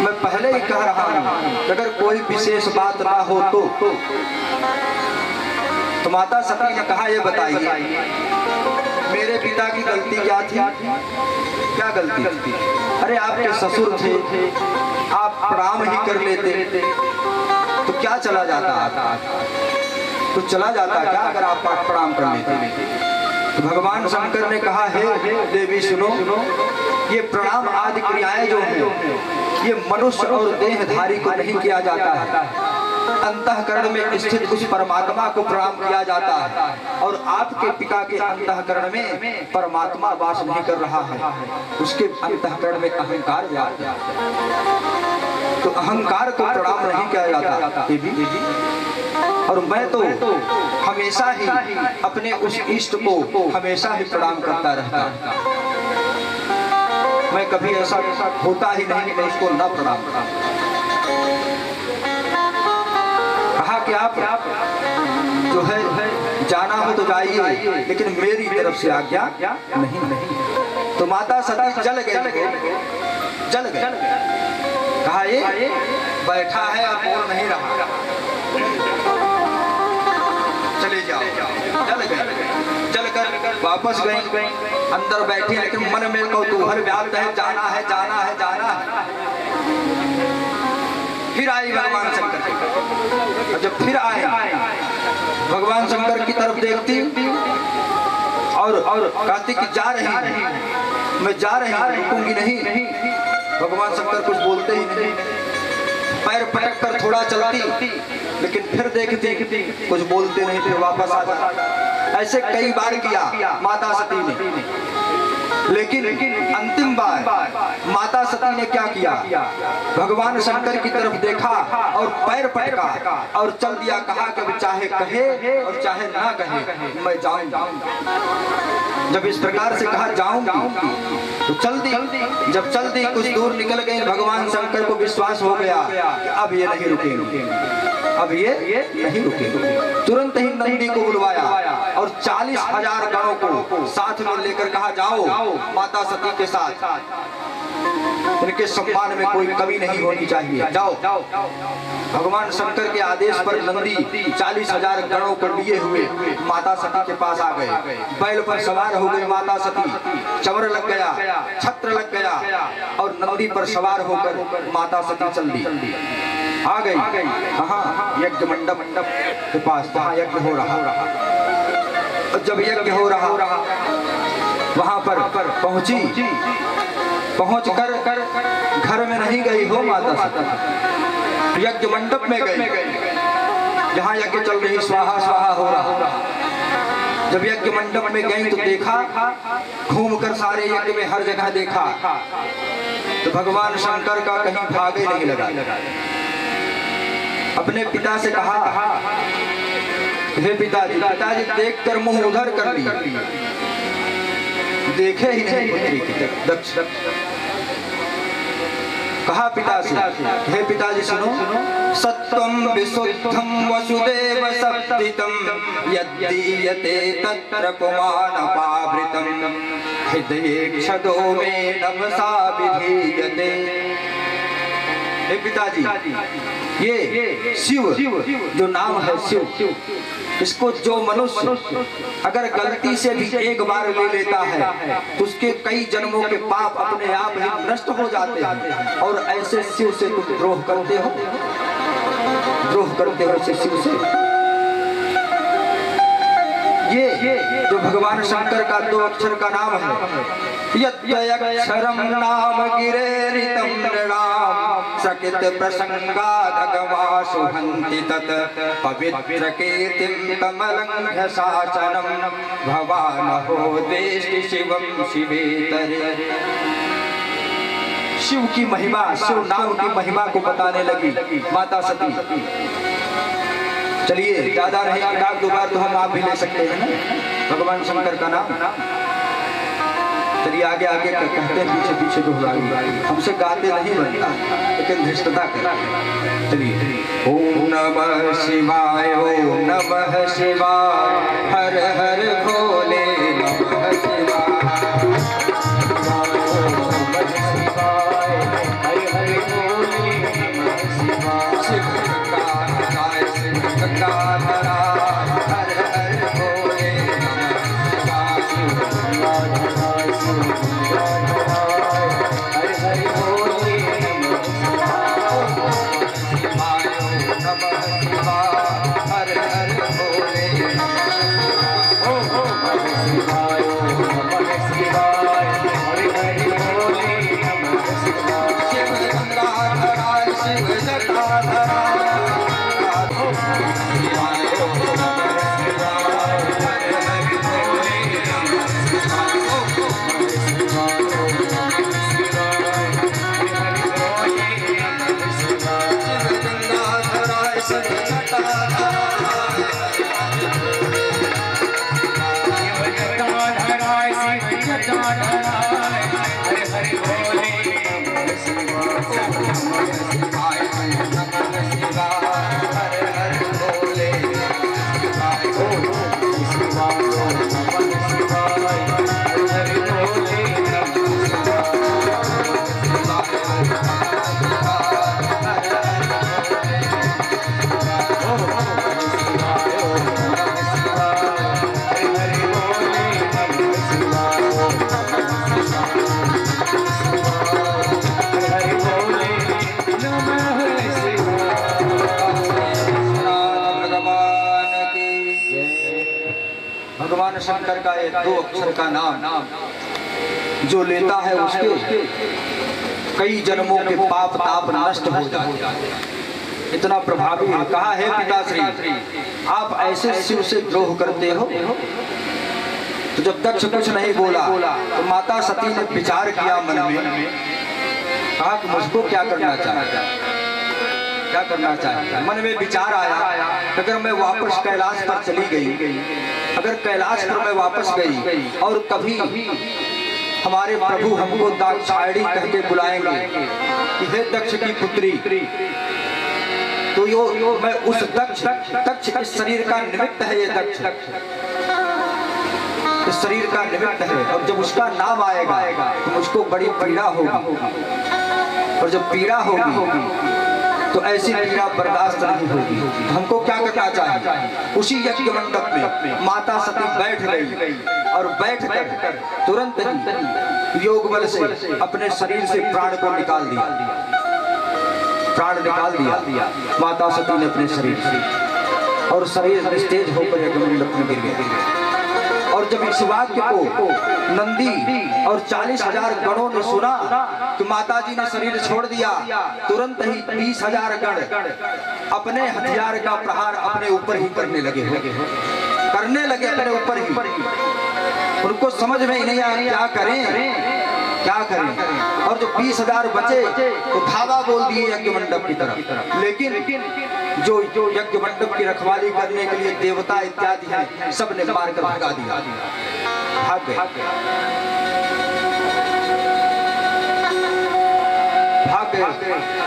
मैं पहले ही कह रहा हूँ अगर कोई विशेष बात ना हो तो माता सती ने कहा, ये बताइए मेरे पिता की गलती क्या थी? क्या गलती थी? अरे आपके ससुर थे, आप प्रणाम ही कर लेते तो क्या चला जाता? तो चला जाता क्या अगर आप प्रणाम कर लेते? तो भगवान शंकर ने कहा, हे देवी सुनो, ये प्रणाम आदि क्रियाएं जो है ये मनुष्य और देहधारी को नहीं किया जाता है, अंतःकरण में स्थित उस परमात्मा को प्रणाम किया जाता है। और आपके पिता के अंतःकरण में परमात्मा वास नहीं कर रहा है, उसके अंतःकरण में अहंकार व्याप्त है। तो अहंकार को प्रणाम नहीं किया जाता देवी। और मैं तो हमेशा ही अपने उस इष्ट को हमेशा ही प्रणाम करता रहता। मैं कभी ऐसा होता ही नहीं कि मैं उसको न प्रणाम करूं। कहा कि आप जो है जाना हो तो जाइए, लेकिन मेरी तरफ से आज्ञा नहीं। तो माता सती जल गए। कहा ये बैठा है और बोल नहीं रहा, चले जाओ। जल कर वापस गए, अंदर बैठे, लेकिन मन में कौतूहल व्याप्त है, जाना है। फिर आई भगवान शंकर। और जब फिर आए भगवान शंकर की तरफ देखती और कहती कि जा रही हूं, मैं जा रही हूं, रुकूंगी नहीं। भगवान शंकर कुछ बोलते ही नहीं, पैर पटक कर थोड़ा चलती, लेकिन फिर देखती कुछ बोलते नहीं, फिर वापस आ जाती। ऐसे कई बार किया माता सती ने। लेकिन अंतिम बार माता सती ने क्या किया, भगवान शंकर की तरफ देखा और पैर पटका और चल दिया। कहा कि चाहे कहे और चाहे ना कहे, मैं जाऊंगी। जब इस प्रकार से कहा जाऊंगी तो चल दी। जब चल दी, कुछ दूर निकल गई, भगवान शंकर को विश्वास हो गया कि अब ये नहीं रुकेंगे, अब ये नहीं रुकेंगे। तुरंत ही नंदी को बुलवाया और 40,000 गणों को साथ में लेकर कहा जाओ माता सती के साथ, इनके सम्मान में कोई कमी नहीं होनी चाहिए, जाओ। भगवान शंकर के आदेश पर नंदी 40,000 गणों को लिए हुए माता सती के पास आ गए। बैल पर सवार हो गई माता सती, चवर लग गया, छत्र लग गया और नंदी पर सवार होकर माता सती चल दी। आ गई कहाँ, यज्ञ मंडप के पास, जहाँ यज्ञ हो रहा। जब यज्ञ हो रहा वहां पर पहुंची, पहुंच कर घर में नहीं गई हो माता सती, यज्ञ मंडप में गई, जहाँ यज्ञ चल रही, स्वाहा स्वाहा हो रहा। जब यज्ञ मंडप में गई तो देखा, घूमकर सारे यज्ञ में हर जगह देखा, तो भगवान शंकर का कहीं भागे नहीं लगा। अपने पिता से कहा, हे पिताजी, पिताजी देखकर मुंह उधर कर ली, देखे ही नहीं पुत्री की दक्ष। कहा पिता से, हे पिताजी सुनो, सत्वं विशुद्धं वसुदेव सप्तितं यद्दीयते तत्र पुमानपावृतं हृदये क्षदो मे नभसा विधीयते। हे पिताजी, ये शिव जो नाम है शिव, इसको जो मनुष्य अगर गलती से भी एक बार ले लेता है तो उसके कई जन्मों के पाप अपने आप ही नष्ट हो जाते हैं। और ऐसे शिव से तुम द्रोह करते हो शिव से। ये जो भगवान शंकर का 2 अक्षर का नाम है, यद्यक्षरं नाम गिरेरितं नृणां सकित प्रसंगादगवासु हन्ति तत् पवित्र कीर्तिं तमलंघ्य शासनं भवानहो देष्टि शिवं शिवेतरे। शिव की महिमा, शिव नाम की महिमा को बताने लगी माता सती। चलिए ज्यादा नहीं, 1-2 बार तो हम आप भी ले सकते हैं ना भगवान शंकर का नाम। चलिए आगे आगे कहते हैं, पीछे पीछे दोहराइए, हमसे गाते नहीं बनता, लेकिन धृष्टता करते। चलिए, ओम नमः शिवाय, ओम नमः शिवाय, हर हर भोले नमः शिवाय, हर हर भोले नमः शिवाय, शिव गंगाधराय शिव गंगाधराय, हर हर भोले नमः शिवाय, शिव गंगाधराय शिव गंगाधराय, हर हर भोले नमः शिवाय, नमः शिवाय, हर हर भोले नमः शिवाय, नमः शिवाय, हर हर भोले नमः शिवाय, शिव गंगाधराय शिव गंगाधराय, भगवान शंकर का ये 2 अक्षर का नाम जो लेता है उसके कई जन्मों के पाप ताप नष्ट हो जाते हैं। इतना प्रभावी है। कहा है पिताश्री आप ऐसे शिव से द्रोह करते हो। तो जब दक्ष कुछ नहीं बोला तो माता सती ने विचार किया मन में, कहा कि मुझको क्या करना चाहिए, क्या करना चाहिए। मन में विचार आया अगर मैं वापस कैलाश पर चली गई, अगर कैलाश पर मैं वापस गई और कभी हमारे प्रभु हमको दाक्षायणी कह के बुलाएंगे कि हे दक्ष की पुत्री, तो यो मैं उस दक्ष इस शरीर का निमित्त है, ये दक्ष इस शरीर का निमित्त है, और जब उसका नाम आएगा तो मुझको बड़ी पीड़ा होगी, और जब पीड़ा होगी तो ऐसी पीड़ा बर्दाश्त नहीं होगी। तो हमको क्या करना चाहिए। उसी यज्ञ मंडप में माता सती बैठ गई और बैठ कर तुरंत ही योग बल से अपने शरीर से प्राण को निकाल दिया, प्राण निकाल दिया माता सती ने अपने शरीर से, और शरीर निस्तेज होकर यज्ञ मंडप में गिर गया। और जब इस वाक्य को नंदी और 40,000 गणों ने सुना कि माता जी ने शरीर छोड़ दिया, तुरंत ही 20,000 गण अपने हथियार का प्रहार अपने ऊपर ही करने लगे अपने ऊपर ही। उनको समझ में ही नहीं आया क्या करें। और जो 20,000 बचे तो धावा बोल दिए यज्ञ मंडप की तरफ। लेकिन जो यज्ञ मंडप की रखवाली करने के लिए देवता इत्यादि हैं, सब ने मारकर भगा दिया, भाग गए।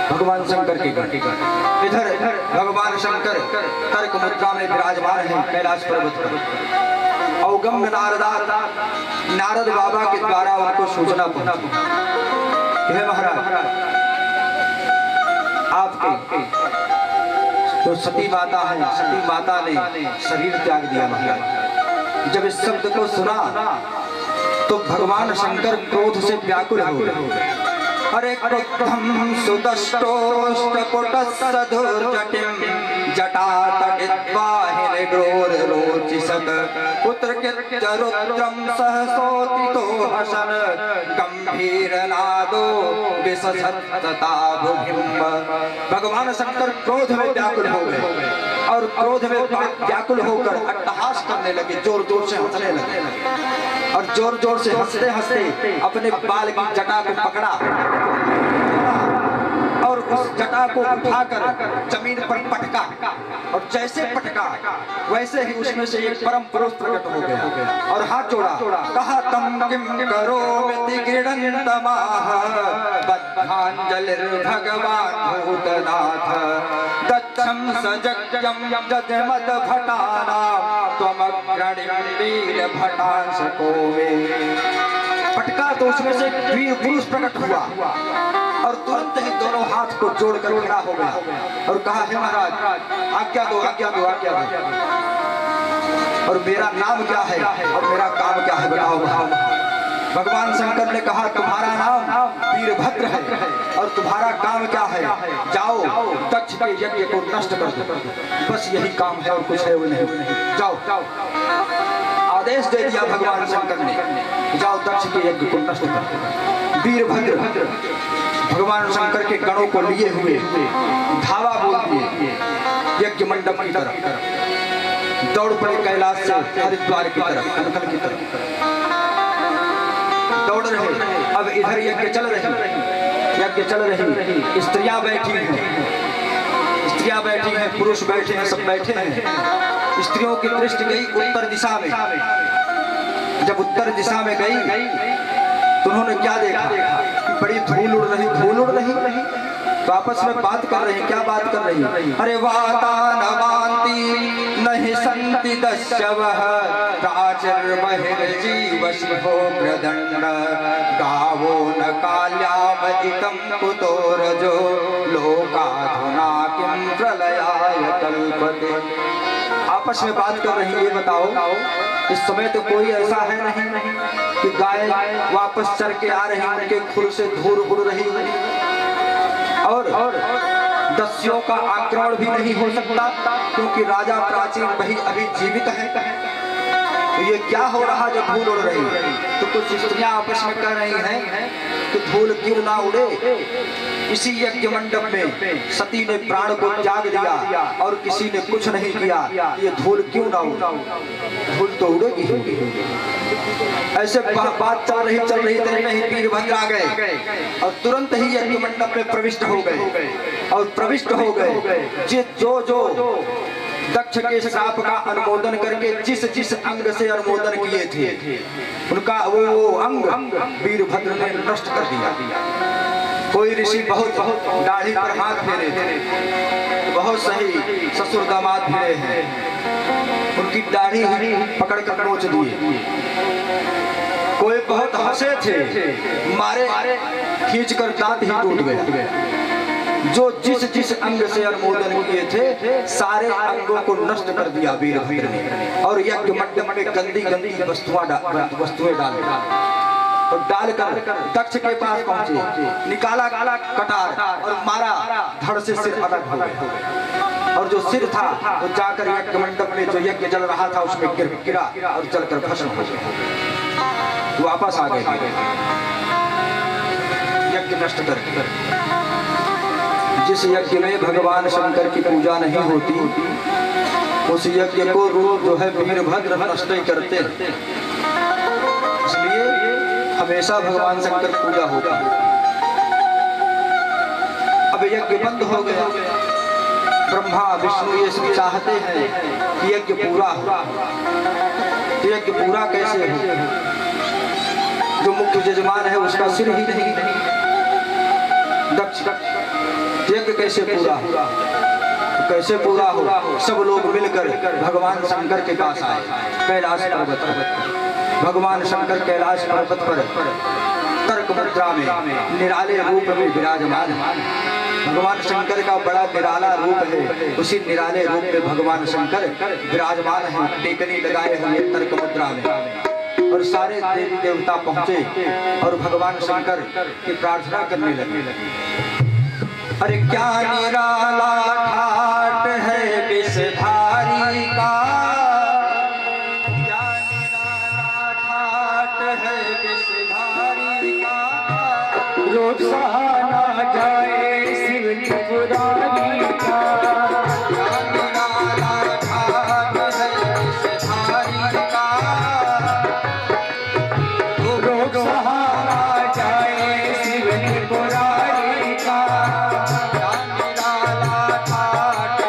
भगवान शंकर के गण। इधर भगवान शंकर तर्क मुद्रा में विराजमान है कैलाश पर्वत पर। अवगम्य नारद बाबा के द्वारा उनको सूचना पहुंची, हे महाराज आपके जो सती माता है, सती माता ने शरीर त्याग दिया महाराज। जब इस शब्द को सुना तो भगवान शंकर क्रोध से व्याकुल हो गए। अरे क्रुद्धं सुदष्टोष्टपुटस्सधुर्जटिं जटातटिद्वाहिनीग्रोररोचिषत् पुत्रकृत्यरुद्रं सहसोतितो हसन गंभीरनादो विससत्तता भुभिम्ब। भगवान शंकर क्रोध में व्याकुल हो गए और क्रोध में व्याकुल होकर अट्टहास करने लगे, जोर जोर से हंसने लगे, और जोर जोर से हंसते हंसते अपने बाल की जटा को पकड़ा और उस जटा को उठाकर जमीन पर पटका, और जैसे पटका वैसे ही उसमें से एक परम पुरुष प्रकट हो गया और हाथ जोड़ा, कहा तम किम करोमि गृह्णन्तमाह बद्धाञ्जलिर्भगवान् भूतनाथ दक्षं सजज्ञं जजमद भटानां त्वमग्रणीं वीरभटांसको मे। पटका तो उसमें से वीर पुरुष प्रकट हुआ और तुरंत ही दोनों हाथ को जोड़कर खड़ा हो गया और कहा, हे महाराज आज्ञा दो, आज्ञा दो, आज्ञा दो, और मेरा नाम क्या है और मेरा काम क्या है बताओ। भगवान शंकर ने कहा, तुम्हारा नाम वीरभद्र है और तुम्हारा काम क्या है, जाओ दक्ष के यज्ञ को नष्ट कर दो, बस यही काम है और कुछ है वो नहीं, जाओ। आदेश दे दिया भगवान शंकर ने, जाओ दक्ष के यज्ञ को नष्ट कर दो। वीरभद्र भगवान शंकर के गणों को लिए हुए धावा बोल दिए यज्ञ मंडप की तरफ, दौड़ पड़े कैलाश से हरिद्वार की तरफ, कनकल की तरफ दौड़ रहे। अब इधर यज्ञ चल रही, स्त्रियां बैठी हैं, पुरुष बैठे हैं, सब बैठे हैं। स्त्रियों की दृष्टि गई उत्तर दिशा में। जब उत्तर दिशा में गई तो उन्होंने क्या देखा कि बड़ी धूल उड़ रही, तो आपस में बात कर रही। क्या बात कर रही? अरे वातानवान्ति नहीं संति दस्यवः प्राचीर्बहिर्जीव शिभोग्रदण्ड गावो न काल्यामधिकं कुतो रजो लोकाधुना किं प्रलयाय कल्पते। आपस में बात कर रही। ये बताओ इस समय तो कोई ऐसा है नहीं कि गाय वापस चल के आ रही, उनके खुर से धूल उड़ रही और दस्युओं का आक्रमण भी नहीं हो सकता क्योंकि राजा प्राचीन वही अभी जीवित है। तो ये क्या हो रहा जब धूल उड़ रही है? तो कुछ स्त्रियां आपस में कह रही हैं कि धूल क्यों ना उड़े। इसी यज्ञ मंडप में सती ने प्राण को त्याग दिया और किसी ने कुछ नहीं किया, ये धूल क्यों ना उड़े? धूल तो उड़ेगी ही। ऐसे बात चल रही इतने में ही वीरभद्र आ गए और तुरंत ही यज्ञ मंडप में प्रविष्ट हो गए और प्रविष्ट हो गए जो दक्ष के श्राप का अनुमोदन करके जिस अंग से अनुमोदन किए थे उनका वो अंग वीरभद्र ने नष्ट कर दिया। कोई ऋषि बहुत दाढ़ी पर हाथ फेरे थे, बहुत सही ससुर दामाद भिड़े हैं, उनकी दाढ़ी पकड़ कर नोच दिए। कोई बहुत हंसे थे, मारे खींच कर दांत ही टूट गए। जो जिस अंग से अनुमोदन किए थे सारे अंगों को नष्ट कर दिया वीरभद्र ने और यज्ञ मंडप में गंदी वस्तुएं डाल और डालकर दक्ष के पास पहुंचे, निकाला कटार और मारा, धड़ से सिर अलग हो गया और जो सिर था वो जाकर यज्ञ मंडप में जो यज्ञ जल रहा था उसमें गिरा और जलकर भस्म हो गया। वापस आ गए यज्ञ नष्ट करके। जिस यज्ञ में भगवान शंकर की पूजा नहीं होती उस यज्ञ को रोज जो है वीरभद्र नष्ट करते हैं। इसलिए हमेशा भगवान शंकर पूजा होता है। अब यज्ञ बंद हो गया। ब्रह्मा विष्णु ये सब चाहते हैं कि यज्ञ पूरा हो। तो यज्ञ पूरा कैसे हो? जो मुख्य यजमान है उसका सिर ही नहीं, दक्ष यज्ञ कैसे पूरा हो? तो कैसे पूरा हो? सब लोग मिलकर भगवान शंकर के पास आए कैलाश पर्वत पर। भगवान शंकर कैलाश पर्वत पर तर्क मुद्रा में निराले रूप में विराजमान है। भगवान शंकर का बड़ा निराला रूप है, उसी निराले रूप में भगवान शंकर विराजमान है, टेकनी लगाए हुए तर्क मुद्रा में। और सारे देवी देवता पहुंचे और भगवान शंकर की प्रार्थना करने लगे। अरे क्या निराला ठाट है विषधारी का, क्या निराला ठाट है विषधारी का, रोज सहाना जाए शिव त्रिपुरारी का। क्या निराला ठाट है विषधारी का, रोज सहाना जाए शिव त्रिपुरारी का। क्या निराला ठाट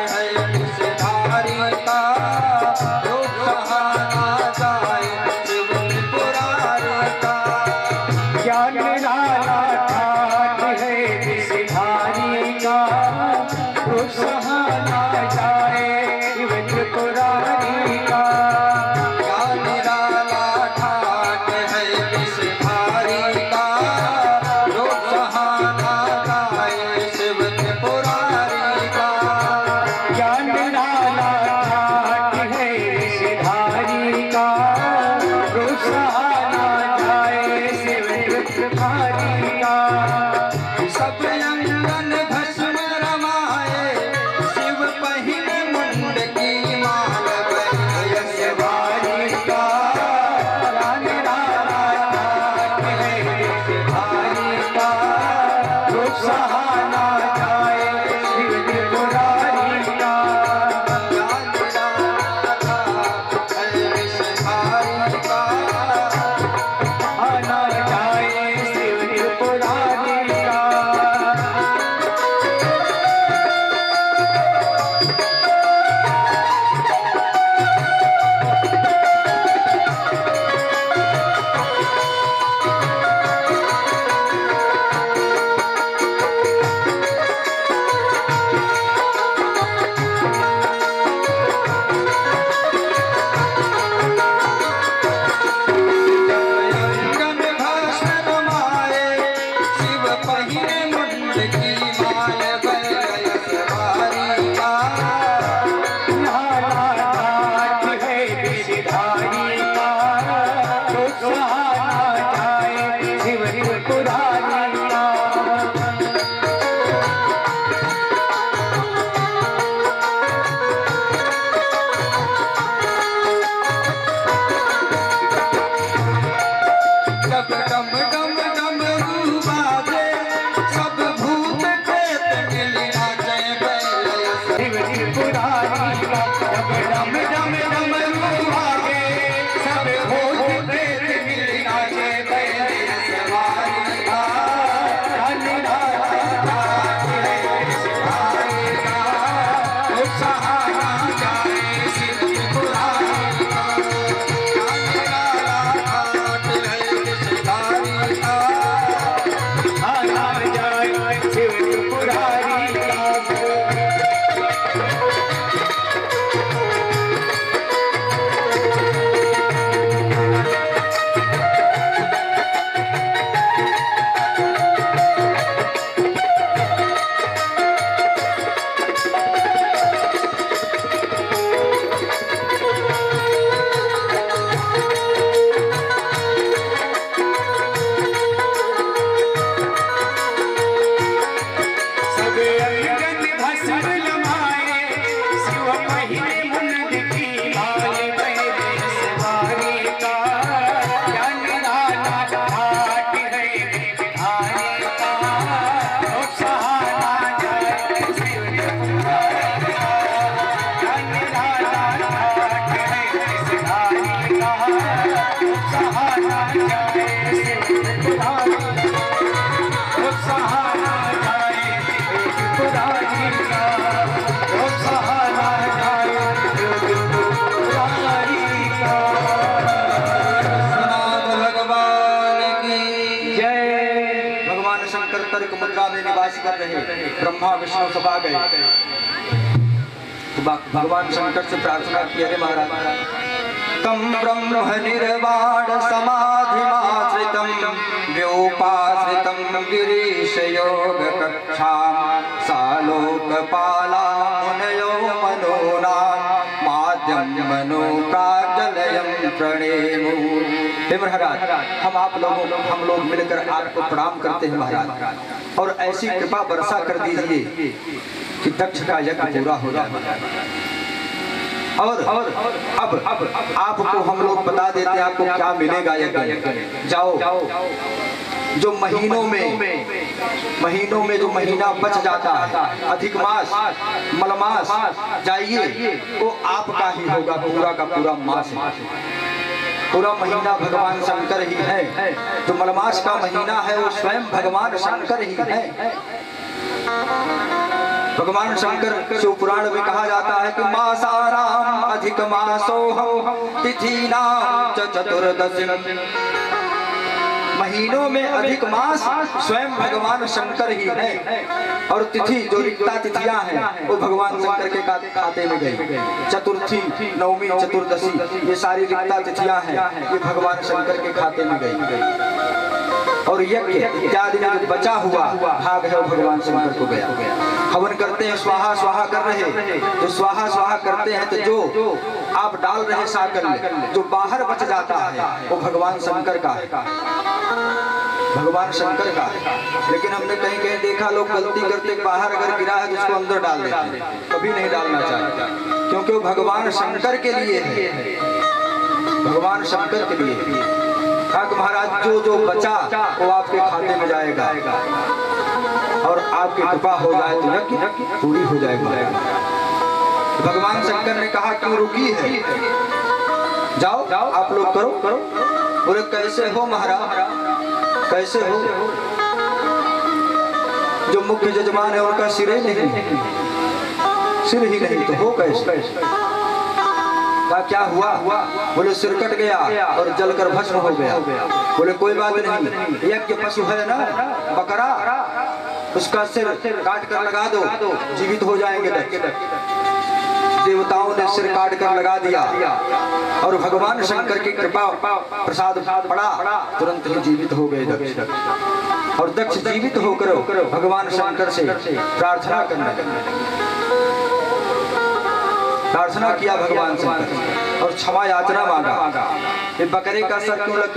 कर रहे, ब्रह्मा विष्णु सब आ गए। तो भगवान शंकर से प्रार्थना की, अरे महाराज तम ब्रह्म निर्वाण समाधिमाश्रितं व्योपाश्रितं गिरीश योग कक्षां सालोकपाला मुनयो मनोना माध्यम मनोकाजलयं प्रणेमु। हे महाराज, हम लोग मिलकर आपको प्रणाम करते हैं महाराज, और ऐसी कृपा वर्षा कर दीजिए कि दक्ष का यज्ञ पूरा हो जाए। और अब आपको हम लोग बता देते हैं आपको क्या मिलेगा यज्ञ। जाओ, जो महीनों में जो महीना बच जाता है, अधिक मास मलमास, जाइए वो आपका ही होगा, पूरा का पूरा मास है, पूरा महीना भगवान शंकर ही है। जो मलमास का महीना है वो स्वयं भगवान शंकर ही है। भगवान शंकर शिव पुराण में कहा जाता है कि मासाराम अधिक मासोहम तिथीनाम च चतुर्दशी। महीनों में अधिक मास स्वयं भगवान शंकर ही है, और तिथि जो रिक्ता तिथियां हैं वो भगवान शंकर के खाते में गई। चतुर्थी, नवमी, चतुर्दशी, ये सारी रिक्ता तिथियां हैं, ये भगवान शंकर के खाते में गई। और यज्ञ इत्यादि में जो बचा हुआ भाग है वो भगवान शंकर को गया। हवन करते हैं, स्वाहा स्वाहा कर रहे, जो स्वाहा स्वाहा करते हैं तो जो आप डाल रहे साकल में, जो बाहर बच जाता है वो भगवान शंकर का है, भगवान शंकर का है। लेकिन हमने कहीं कहीं देखा लोग गलती करते, बाहर अगर गिरा है तो उसको अंदर डाल देते हैं, कभी नहीं डालना चाहिए, क्योंकि वो भगवान शंकर के लिए है, भगवान शंकर के लिए। महाराज जो बचा वो आपके खाते में जाएगा, और आपकी कृपा हो जाए तो यज्ञ पूरी हो जाएगी। भगवान शंकर ने कहा क्यों रुकी है, जाओ आप लोग करो। बोले कैसे हो महाराज, कैसे हो? जो मुख्य जजमान है उनका सिर ही नहीं, सिर ही नहीं तो हो कैसे? क्या हुआ? बोले सिर कट गया और जलकर भस्म हो गया। बोले कोई बात नहीं, यज्ञ पशु है ना बकरा, उसका सिर काट कर लगा दो, जीवित हो जाएंगे। देवताओं ने सिर काट कर लगा दिया, और भगवान शंकर की कृपा प्रसाद पड़ा, तुरंत ही जीवित हो गए दक्ष। और दक्ष जीवित होकर भगवान शंकर से प्रार्थना करने लगे, प्रार्थना किया भगवान शंकर और क्षमा याचना मांगा। बकरे का सर क्यों लग